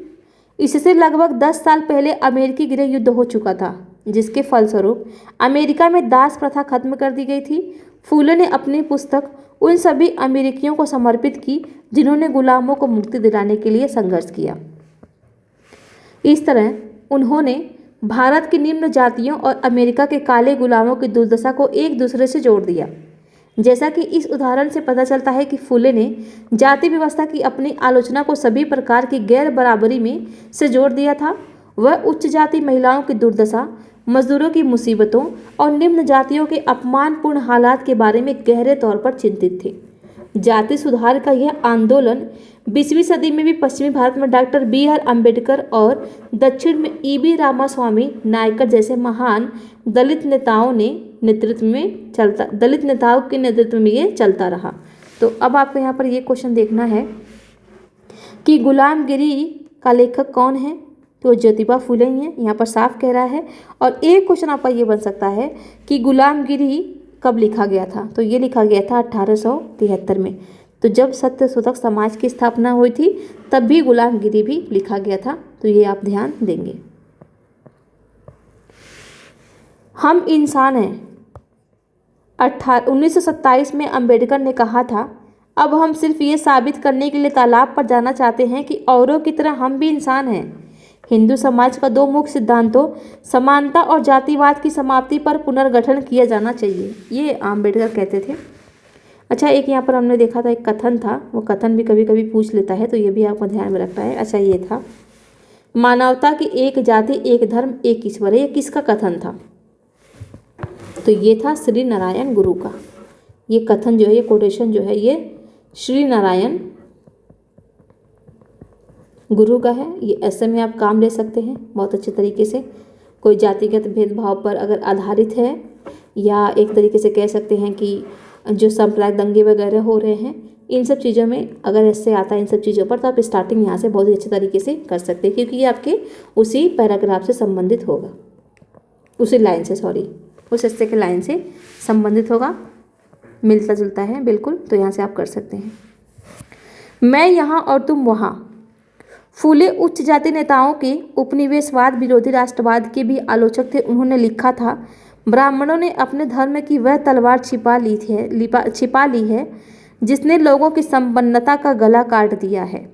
S1: इससे लगभग 10 साल पहले अमेरिकी गृह युद्ध हो चुका था, जिसके फलस्वरूप अमेरिका में दास प्रथा खत्म कर दी गई थी। फूले ने अपनी पुस्तक उन सभी अमेरिकियों को समर्पित की जिन्होंने गुलामों को मुक्ति दिलाने के लिए संघर्ष किया। इस तरह उन्होंने भारत की निम्न जातियों और अमेरिका के काले गुलामों की दुर्दशा को एक दूसरे से जोड़ दिया। जैसा कि इस उदाहरण से पता चलता है कि फूले ने जाति व्यवस्था की अपनी आलोचना को सभी प्रकार की गैर बराबरी में से जोड़ दिया था। वह उच्च जाति महिलाओं की दुर्दशा, मजदूरों की मुसीबतों और निम्न जातियों के अपमानपूर्ण हालात के बारे में गहरे तौर पर चिंतित थे। जाति सुधार का यह आंदोलन 20वीं सदी में भी पश्चिमी भारत में डॉक्टर बी.आर. अम्बेडकर और दक्षिण में ई.बी. रामास्वामी नायकर जैसे महान दलित नेताओं के नेतृत्व में ये चलता रहा। तो अब आपको यहाँ पर ये क्वेश्चन देखना है कि गुलामगिरी का लेखक कौन है? तो ज्योतिबा फूले ही हैं, यहाँ पर साफ कह रहा है। और एक क्वेश्चन आपका ये बन सकता है कि गुलामगिरी कब लिखा गया था? तो ये लिखा गया था 1873 में। तो जब सत्यशोधक समाज की स्थापना हुई थी तब भी गुलामगिरी भी लिखा गया था। तो ये आप ध्यान देंगे। हम इंसान हैं। 1927 में अंबेडकर ने कहा था, अब हम सिर्फ ये साबित करने के लिए तालाब पर जाना चाहते हैं कि औरों की तरह हम भी इंसान हैं। हिंदू समाज का 2 मुख्य सिद्धांतों समानता और जातिवाद की समाप्ति पर पुनर्गठन किया जाना चाहिए, ये अंबेडकर कहते थे। अच्छा, एक यहाँ पर हमने देखा था एक कथन था, वो कथन भी कभी कभी पूछ लेता है, तो ये भी आपको ध्यान में रखना है। अच्छा, ये था मानवता की एक जाति, एक धर्म, एक ईश्वर है। ये किसका कथन था? तो ये था श्री नारायण गुरु का। ये कथन जो है, ये कोटेशन जो है, ये श्री नारायण गुरु का है। ये ऐसे में आप काम ले सकते हैं बहुत अच्छे तरीके से। कोई जातिगत भेदभाव पर अगर आधारित है, या एक तरीके से कह सकते हैं कि जो सांप्रदायिक दंगे वगैरह हो रहे हैं, इन सब चीज़ों में अगर ऐसे आता है इन सब चीज़ों पर, तो आप स्टार्टिंग यहाँ से बहुत ही अच्छे तरीके से कर सकते हैं, क्योंकि ये आपके उसी पैराग्राफ से संबंधित होगा, उसी लाइन से, उस हिस्से के लाइन से संबंधित होगा, मिलता जुलता है बिल्कुल। तो यहाँ से आप कर सकते हैं। मैं यहाँ और तुम वहाँ। फूले उच्च जाति नेताओं के उपनिवेशवाद विरोधी राष्ट्रवाद के भी आलोचक थे। उन्होंने लिखा था, ब्राह्मणों ने अपने धर्म की वह तलवार छिपा ली है जिसने लोगों की संपन्नता का गला काट दिया है,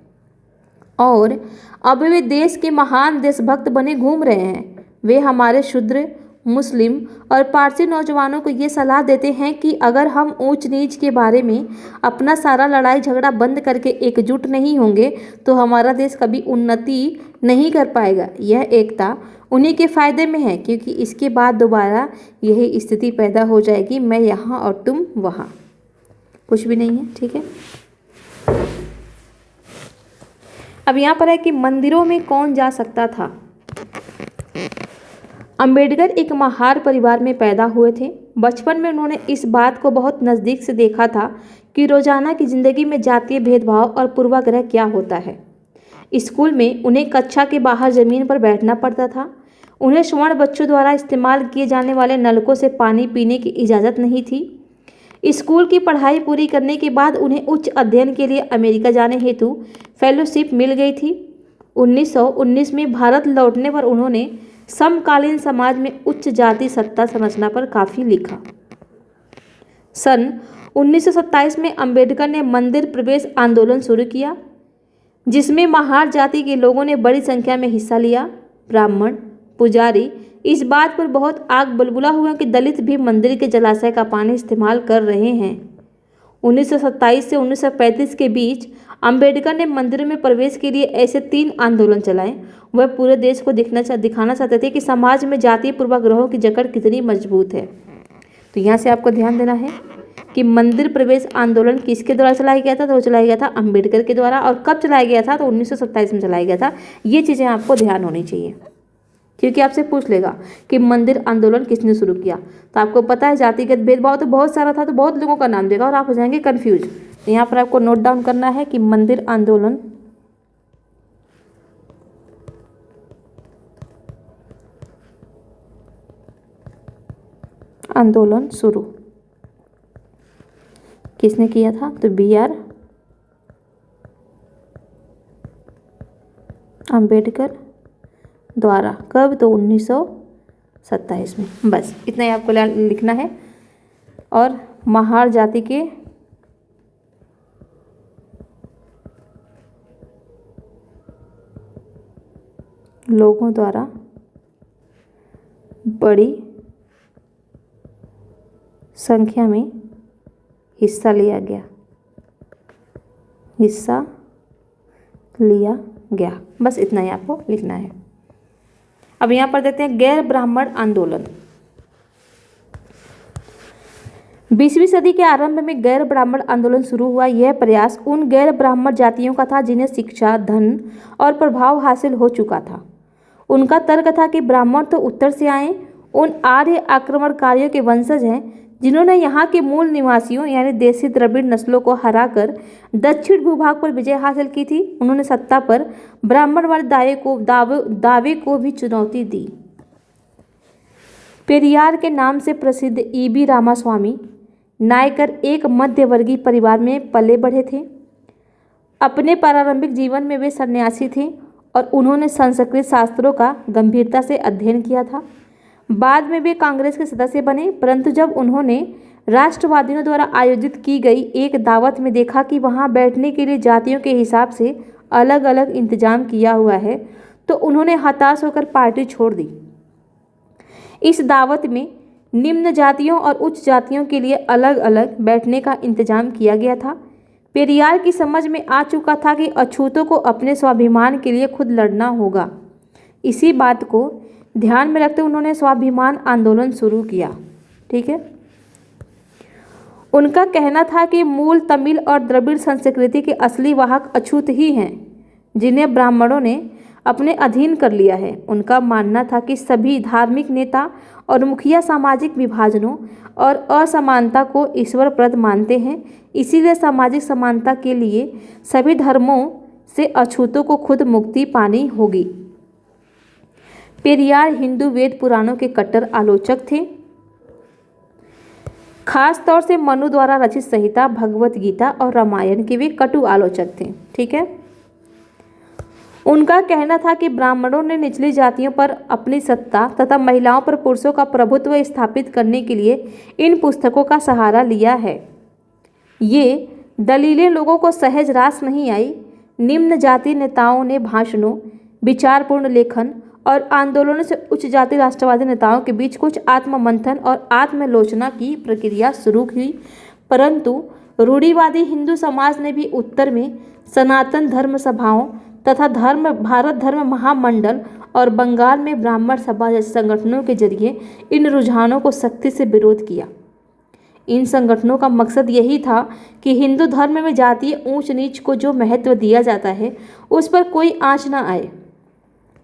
S1: और अब वे देश के महान देशभक्त बने घूम रहे हैं। वे हमारे शूद्र, मुस्लिम और पारसी नौजवानों को ये सलाह देते हैं कि अगर हम ऊंच नीच के बारे में अपना सारा लड़ाई झगड़ा बंद करके एकजुट नहीं होंगे तो हमारा देश कभी उन्नति नहीं कर पाएगा। यह एकता उन्हीं के फायदे में है, क्योंकि इसके बाद दोबारा यही स्थिति पैदा हो जाएगी, मैं यहाँ और तुम वहाँ। कुछ भी नहीं है, ठीक है। अब यहाँ पर है कि मंदिरों में कौन जा सकता था। अंबेडकर एक महार परिवार में पैदा हुए थे। बचपन में उन्होंने इस बात को बहुत नज़दीक से देखा था कि रोजाना की ज़िंदगी में जातीय भेदभाव और पूर्वाग्रह क्या होता है। स्कूल में उन्हें कक्षा के बाहर ज़मीन पर बैठना पड़ता था। उन्हें स्वर्ण बच्चों द्वारा इस्तेमाल किए जाने वाले नलकों से पानी पीने की इजाज़त नहीं थी। स्कूल की पढ़ाई पूरी करने के बाद उन्हें उच्च अध्ययन के लिए अमेरिका जाने हेतु फेलोशिप मिल गई थी। 1919 में भारत लौटने पर उन्होंने समकालीन समाज में उच्च जाति सत्ता संरचना पर काफ़ी लिखा। सन 1927 में अंबेडकर ने मंदिर प्रवेश आंदोलन शुरू किया, जिसमें महार जाति के लोगों ने बड़ी संख्या में हिस्सा लिया। ब्राह्मण पुजारी इस बात पर बहुत आग बलबुला हुआ कि दलित भी मंदिर के जलाशय का पानी इस्तेमाल कर रहे हैं। 1927 से 1935 के बीच अंबेडकर ने मंदिरों में प्रवेश के लिए ऐसे 3 आंदोलन चलाए। वह पूरे देश को दिखाना चाहते थे कि समाज में जातीय पूर्वाग्रहों की जकड़ कितनी मजबूत है। तो यहाँ से आपको ध्यान देना है कि मंदिर प्रवेश आंदोलन किसके द्वारा चलाया गया था, तो वो चलाया गया था अंबेडकर के द्वारा। और कब चलाया गया था, तो 1927 में चलाया गया था। ये चीज़ें आपको ध्यान होनी चाहिए, क्योंकि आपसे पूछ लेगा कि मंदिर आंदोलन किसने शुरू किया। तो आपको पता है जातिगत भेदभाव तो बहुत सारा था, तो बहुत लोगों का नाम देगा और आप हो जाएंगे कन्फ्यूज। तो यहाँ पर आपको नोट डाउन करना है कि मंदिर आंदोलन शुरू किसने किया था, तो BR अंबेडकर द्वारा। कब, तो 1927 में। बस इतना ही आपको लिखना है। और महार जाति के लोगों द्वारा बड़ी संख्या में हिस्सा लिया गया। बस इतना ही आपको लिखना है। अब यहाँ पर देखते हैं गैर ब्राह्मण आंदोलन। 20वीं सदी के आरंभ में गैर ब्राह्मण आंदोलन शुरू हुआ। यह प्रयास उन गैर ब्राह्मण जातियों का था जिन्हें शिक्षा, धन और प्रभाव हासिल हो चुका था। उनका तर्क था कि ब्राह्मण तो उत्तर से आए, उन आर्य आक्रमणकारियों के वंशज हैं जिन्होंने यहाँ के मूल निवासियों यानी देसी द्रविड़ नस्लों को हराकर दक्षिण भूभाग पर विजय हासिल की थी। उन्होंने सत्ता पर ब्राह्मणवादी दावे को भी चुनौती दी। पेरियार के नाम से प्रसिद्ध E.B. रामास्वामी नायकर एक मध्यवर्गीय परिवार में पले बढ़े थे। अपने प्रारंभिक जीवन में वे सन्यासी थे और उन्होंने संस्कृत शास्त्रों का गंभीरता से अध्ययन किया था। बाद में वे कांग्रेस के सदस्य बने, परंतु जब उन्होंने राष्ट्रवादियों द्वारा आयोजित की गई एक दावत में देखा कि वहां बैठने के लिए जातियों के हिसाब से अलग अलग इंतजाम किया हुआ है, तो उन्होंने हताश होकर पार्टी छोड़ दी। इस दावत में निम्न जातियों और उच्च जातियों के लिए अलग अलग बैठने का इंतजाम किया गया था। पेरियार की समझ में आ चुका था कि अछूतों को अपने स्वाभिमान के लिए खुद लड़ना होगा। इसी बात को ध्यान में रखते उन्होंने स्वाभिमान आंदोलन शुरू किया। ठीक है, उनका कहना था कि मूल तमिल और द्रविड़ संस्कृति के असली वाहक अछूत ही हैं, जिन्हें ब्राह्मणों ने अपने अधीन कर लिया है। उनका मानना था कि सभी धार्मिक नेता और मुखिया सामाजिक विभाजनों और असमानता को ईश्वरप्रद मानते हैं, इसीलिए सामाजिक समानता के लिए सभी धर्मों से अछूतों को खुद मुक्ति पानी होगी। पेरियार हिंदू वेद पुराणों के कट्टर आलोचक थे, खास तौर से मनु द्वारा रचित संहिता, भगवत गीता और रामायण के वे कटु आलोचक थे। ठीक है, उनका कहना था कि ब्राह्मणों ने निचली जातियों पर अपनी सत्ता तथा महिलाओं पर पुरुषों का प्रभुत्व स्थापित करने के लिए इन पुस्तकों का सहारा लिया है। ये दलीलें लोगों को सहज रास नहीं आई। निम्न जाति नेताओं ने भाषणों, विचारपूर्ण लेखन और आंदोलनों से उच्च जाति राष्ट्रवादी नेताओं के बीच कुछ आत्ममंथन और आत्मलोचना की प्रक्रिया शुरू की, परंतु रूढ़िवादी हिंदू समाज ने भी उत्तर में सनातन धर्म सभाओं तथा भारत धर्म महामंडल और बंगाल में ब्राह्मण सभा जैसे संगठनों के जरिए इन रुझानों को सख्ती से विरोध किया। इन संगठनों का मकसद यही था कि हिंदू धर्म में जातीय ऊंच नीच को जो महत्व दिया जाता है उस पर कोई आंच न आए।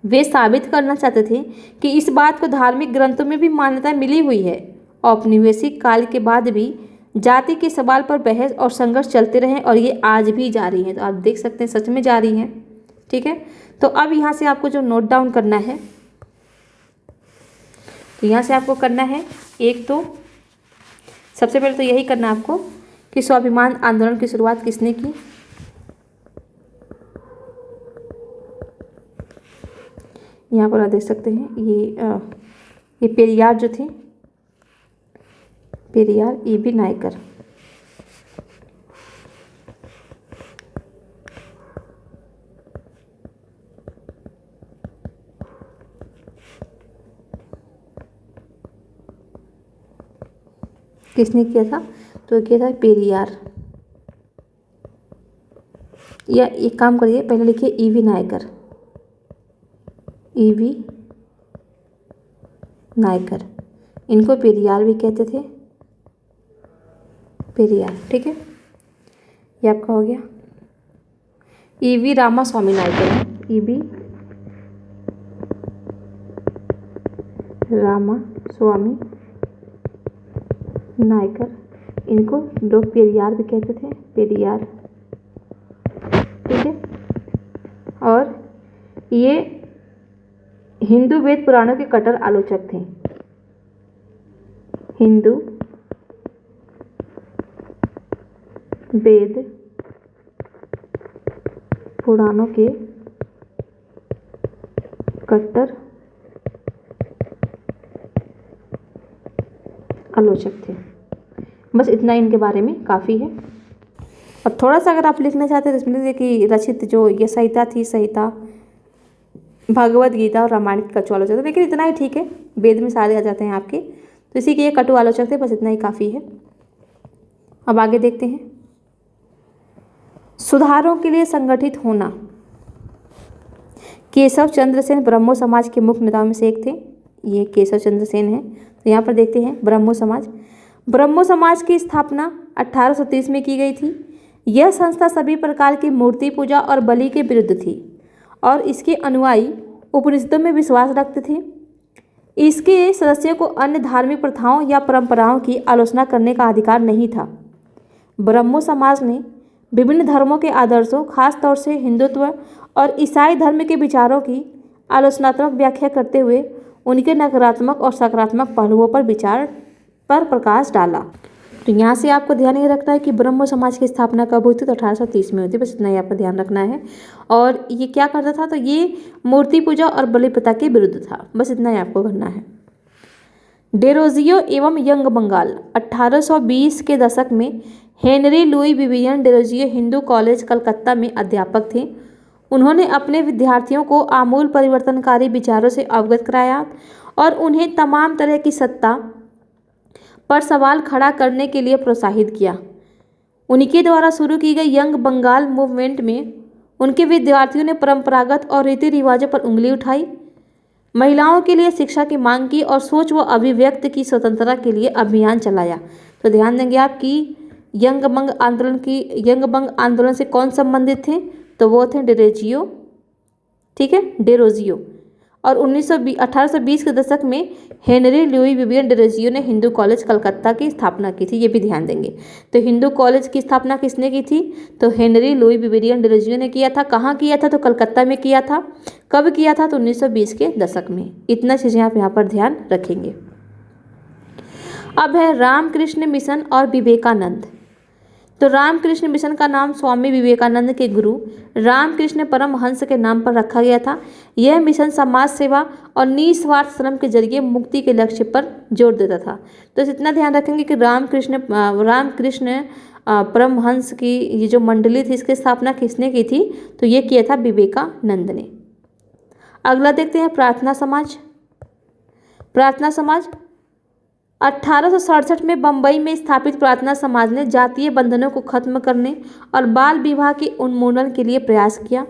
S1: वे साबित करना चाहते थे कि इस बात को धार्मिक ग्रंथों में भी मान्यता मिली हुई है। औपनिवेशिक काल के बाद भी जाति के सवाल पर बहस और संघर्ष चलते रहे और ये आज भी जारी हैं। तो आप देख सकते हैं सच में जारी हैं। ठीक है, तो अब यहाँ से आपको जो नोट डाउन करना है, तो यहाँ से आपको करना है एक, तो सबसे पहले तो यही करना है आपको कि स्वाभिमान आंदोलन की शुरुआत किसने की। यहाँ पर आप देख सकते हैं ये पेरियार जो थे, पेरियार E.B. नायकर, किसने किया था? तो किया था पेरियार। या एक काम करिए, पहले लिखिए ईवी नायकर, ईवी नायकर, इनको पेरियार भी कहते थे, पेरियार। ठीक है, ये आपका हो गया। ईवी रामास्वामी नायकर, ईवी रामास्वामी नायकर, इनको लोग पेरियार भी कहते थे, पेरियार। ठीक है, और ये हिंदू वेद पुराणों के कट्टर आलोचक थे, हिंदू वेद पुराणों के कट्टर आलोचक थे। बस इतना इनके बारे में काफ़ी है। और थोड़ा सा अगर आप लिखना चाहते हैं तो इसमें देखिए कि रचित जो ये संहिता थी, संहिता भगवद गीता और रामायण के कटु आलोचक थे, लेकिन इतना ही ठीक है, वेद में सारे आ जाते हैं आपके, तो इसी के ये कटु आलोचक थे, बस इतना ही काफ़ी है। अब आगे देखते हैं। सुधारों के लिए संगठित होना। केशव चंद्र सेन ब्रह्मो समाज के मुख्य नेताओं में से एक थे, ये केशव चंद्र सेन है। तो यहाँ पर देखते हैं ब्रह्मो समाज। ब्रह्मो समाज की स्थापना 1830 में की गई थी। यह संस्था सभी प्रकार की मूर्ति पूजा और बलि के विरुद्ध थी और इसके अनुयायी उपनिषदों में विश्वास रखते थे। इसके सदस्यों को अन्य धार्मिक प्रथाओं या परंपराओं की आलोचना करने का अधिकार नहीं था। ब्रह्मो समाज ने विभिन्न धर्मों के आदर्शों, खासतौर से हिंदुत्व और ईसाई धर्म के विचारों की आलोचनात्मक व्याख्या करते हुए उनके नकारात्मक और सकारात्मक पहलुओं पर विचार पर प्रकाश डाला। तो यहाँ से आपको ध्यान ये रखना है कि ब्रह्मो समाज की स्थापना कब हुई थी? तो 1830 में हुई थी, बस इतना ही आपको ध्यान रखना है। और ये क्या करता था? तो ये मूर्ति पूजा और बलि प्रथा के विरुद्ध था, बस इतना ही आपको करना है। डेरोजियो एवं यंग बंगाल। 1820 के दशक में Henry Louis Vivian Derozio Hindu college Calcutta में अध्यापक थे। उन्होंने अपने विद्यार्थियों को आमूल परिवर्तनकारी विचारों से अवगत कराया और उन्हें तमाम तरह की सत्ता पर सवाल खड़ा करने के लिए प्रोत्साहित किया। उनके द्वारा शुरू की गई यंग बंगाल मूवमेंट में उनके विद्यार्थियों ने परंपरागत और रीति रिवाजों पर उंगली उठाई, महिलाओं के लिए शिक्षा की मांग की और सोच व अभिव्यक्ति की स्वतंत्रता के लिए अभियान चलाया। तो ध्यान देंगे आप कि यंग बंग आंदोलन से कौन संबंधित थे? तो वो थे डेरोजियो। ठीक है, डेरोजियो। और 1820 के दशक में हेनरी लुई विवियन डेरोजियो ने हिंदू कॉलेज कलकत्ता की स्थापना की थी, ये भी ध्यान देंगे। तो हिंदू कॉलेज की स्थापना किसने की थी? तो हेनरी लुई विवियन डेरोजियो ने किया था। कहाँ किया था? तो कलकत्ता में किया था। कब किया था? तो 1920 के दशक में। इतना चीज़ें आप यहाँ पर ध्यान रखेंगे। अब है रामकृष्ण मिशन और विवेकानंद। तो रामकृष्ण मिशन का नाम स्वामी विवेकानंद के गुरु रामकृष्ण परमहंस के नाम पर रखा गया था। यह मिशन समाज सेवा और निस्वार्थ श्रम के जरिए मुक्ति के लक्ष्य पर जोर देता था। तो इतना ध्यान रखेंगे कि रामकृष्ण परमहंस की ये जो मंडली थी, इसकी स्थापना किसने की थी? तो ये किया था विवेकानंद ने। अगला देखते हैं प्रार्थना समाज। प्रार्थना समाज 1867 में बंबई में स्थापित प्रार्थना समाज ने जातीय बंधनों को खत्म करने और बाल विवाह के उन्मूलन के लिए प्रयास किया।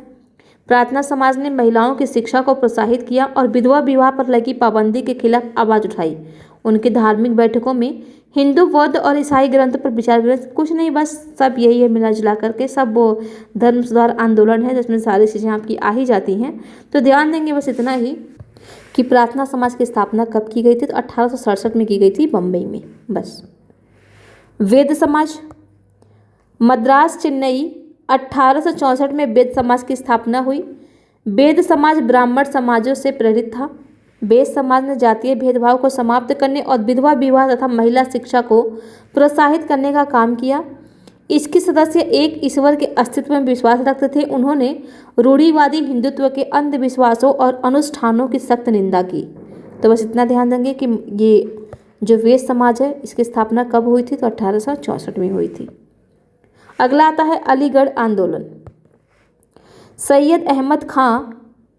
S1: प्रार्थना समाज ने महिलाओं की शिक्षा को प्रोत्साहित किया और विधवा विवाह पर लगी पाबंदी के खिलाफ आवाज़ उठाई। उनकी धार्मिक बैठकों में हिंदू, बौद्ध और ईसाई ग्रंथ पर विचार विमर्श, कुछ नहीं, बस सब यही है, मिला जुला करके सब वो धर्म सुधार आंदोलन है जिसमें सारी चीज़ें आपकी आ ही जाती हैं। तो ध्यान देंगे बस इतना ही कि प्रार्थना समाज की स्थापना कब की गई थी? तो 1867 में की गई थी, बम्बई में। बस। वेद समाज मद्रास, चेन्नई 1864 में वेद समाज की स्थापना हुई। वेद समाज ब्राह्मण समाजों से प्रेरित था। वेद समाज ने जातीय भेदभाव को समाप्त करने और विधवा विवाह तथा महिला शिक्षा को प्रोत्साहित करने का काम किया। इसके सदस्य एक ईश्वर के अस्तित्व में विश्वास रखते थे। उन्होंने रूढ़िवादी हिंदुत्व के अंधविश्वासों और अनुष्ठानों की सख्त निंदा की। तो बस इतना ध्यान देंगे कि ये जो वेद समाज है इसकी स्थापना कब हुई थी? तो 1864 में हुई थी। अगला आता है अलीगढ़ आंदोलन। सैयद अहमद खां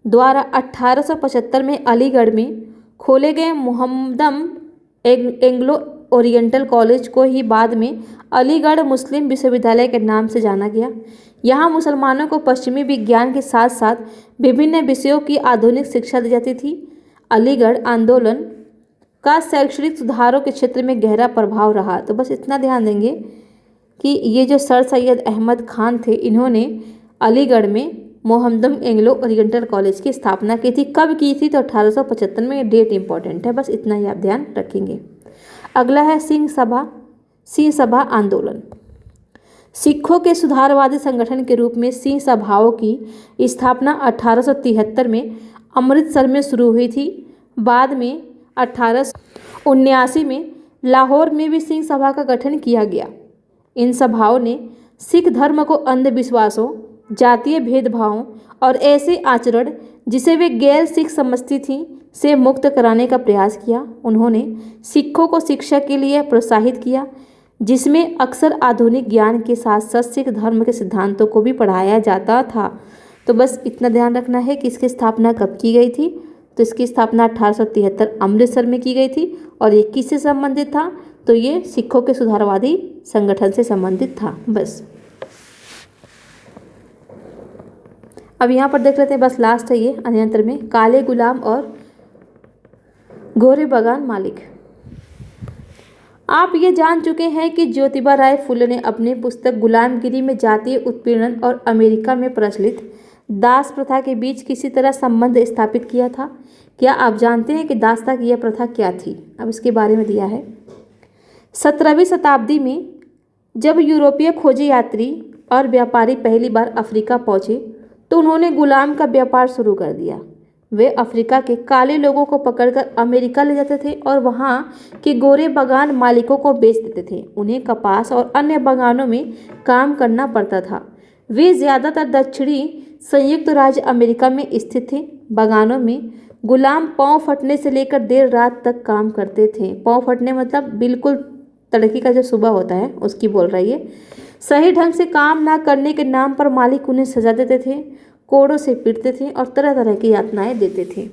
S1: द्वारा 1875 में अलीगढ़ में खोले गए मुहम्मदम एंग्लो ओरिएंटल कॉलेज को ही बाद में अलीगढ़ मुस्लिम विश्वविद्यालय के नाम से जाना गया। यहाँ मुसलमानों को पश्चिमी विज्ञान के साथ साथ विभिन्न विषयों की आधुनिक शिक्षा दी जाती थी। अलीगढ़ आंदोलन का शैक्षणिक सुधारों के क्षेत्र में गहरा प्रभाव रहा। तो बस इतना ध्यान देंगे कि ये जो सर सैयद अहमद खान थे, इन्होंने अलीगढ़ में मोहम्मदन एंग्लो ओरिएंटल कॉलेज की स्थापना की थी। कब की थी? तो 1875 में। ये डेट इंपॉर्टेंट है, बस इतना ही आप ध्यान रखेंगे। अगला है सिंह सभा आंदोलन। सिखों के सुधारवादी संगठन के रूप में सिंह सभाओं की स्थापना 1873 में अमृतसर में शुरू हुई थी। बाद में 1879 में लाहौर में भी सिंह सभा का गठन किया गया। इन सभाओं ने सिख धर्म को अंधविश्वासों, जातीय भेदभावों और ऐसे आचरण जिसे वे गैर सिख समझती थीं से मुक्त कराने का प्रयास किया। उन्होंने सिखों को शिक्षा के लिए प्रोत्साहित किया, जिसमें अक्सर आधुनिक ज्ञान के साथ साथ सिख धर्म के सिद्धांतों को भी पढ़ाया जाता था। तो बस इतना ध्यान रखना है कि इसकी स्थापना कब की गई थी। तो इसकी स्थापना 1873 अमृतसर में की गई थी। और ये किससे संबंधित था? तो ये सिखों के सुधारवादी संगठन से संबंधित था। बस अब यहाँ पर देख लेते हैं, बस लास्ट है ये अन्यंत्र में, काले गुलाम और गोरे बागान मालिक। आप ये जान चुके हैं कि ज्योतिबा राय फुले ने अपनी पुस्तक गुलामगिरी में जातीय उत्पीड़न और अमेरिका में प्रचलित दास प्रथा के बीच किसी तरह संबंध स्थापित किया था। क्या आप जानते हैं कि दासता की यह प्रथा क्या थी? अब इसके बारे में दिया है। 17वीं शताब्दी में जब यूरोपीय खोजी यात्री और व्यापारी पहली बार अफ्रीका पहुंचे तो उन्होंने गुलाम का व्यापार शुरू कर दिया। वे अफ्रीका के काले लोगों को पकड़कर अमेरिका ले जाते थे और वहाँ के गोरे बागान मालिकों को बेच देते थे। उन्हें कपास और अन्य बागानों में काम करना पड़ता था। वे ज़्यादातर दक्षिणी संयुक्त राज्य अमेरिका में स्थित थे। बागानों में गुलाम पाँव फटने से लेकर देर रात तक काम करते थे। पाँव फटने मतलब बिल्कुल तड़के का जो सुबह होता है उसकी बोल रही है। सही ढंग से काम ना करने के नाम पर मालिक उन्हें सजा देते थे, कोड़ों से पीटते थे और तरह तरह की यातनाएं देते थे।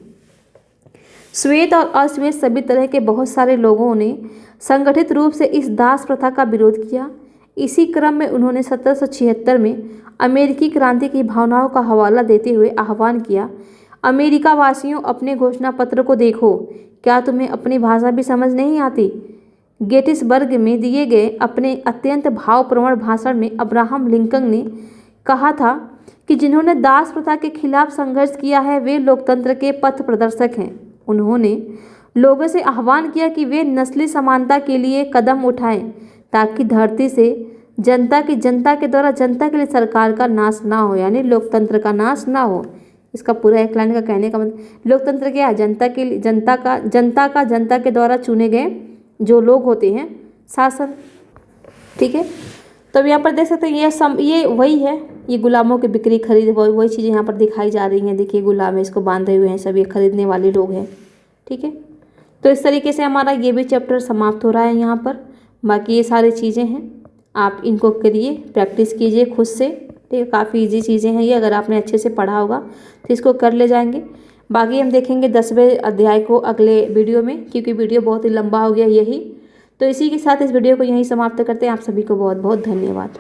S1: श्वेत और अश्वेत सभी तरह के बहुत सारे लोगों ने संगठित रूप से इस दास प्रथा का विरोध किया। इसी क्रम में उन्होंने 1776 में अमेरिकी क्रांति की भावनाओं का हवाला देते हुए आह्वान किया, अमेरिका वासियों, अपने घोषणा पत्र को देखो, क्या तुम्हें अपनी भाषा भी समझ नहीं आती? गेटिसबर्ग में दिए गए अपने अत्यंत भावप्रवण भाषण में अब्राहम लिंकन ने कहा था कि जिन्होंने दास प्रथा के खिलाफ संघर्ष किया है वे लोकतंत्र के पथ प्रदर्शक हैं। उन्होंने लोगों से आह्वान किया कि वे नस्ली समानता के लिए कदम उठाएं ताकि धरती से जनता के द्वारा जनता के लिए सरकार का नाश ना हो, यानी लोकतंत्र का नाश ना हो। इसका पूरा एक लाइन का कहने का मतलब लोकतंत्र क्या है? जनता के द्वारा चुने गए जो लोग होते हैं शासन। ठीक है, तो अब यहाँ पर देख सकते हैं ये वही है, ये गुलामों की बिक्री खरीद वही चीज़ें यहाँ पर दिखाई जा रही हैं। देखिए गुलाम है, इसको बांधे हुए हैं, सब ये खरीदने वाले लोग हैं। ठीक है, तो इस तरीके से हमारा ये भी चैप्टर समाप्त हो रहा है यहाँ पर। बाकी ये सारी चीज़ें हैं, आप इनको करिए, प्रैक्टिस कीजिए खुद से। ठीक है, काफ़ी इजी चीज़ें हैं ये, अगर आपने अच्छे से पढ़ा होगा तो इसको कर ले जाएंगे। बाकी हम देखेंगे 10वें अध्याय को अगले वीडियो में, क्योंकि वीडियो बहुत ही लंबा हो गया यही। तो इसी के साथ इस वीडियो को यहीं समाप्त करते हैं। आप सभी को बहुत बहुत धन्यवाद।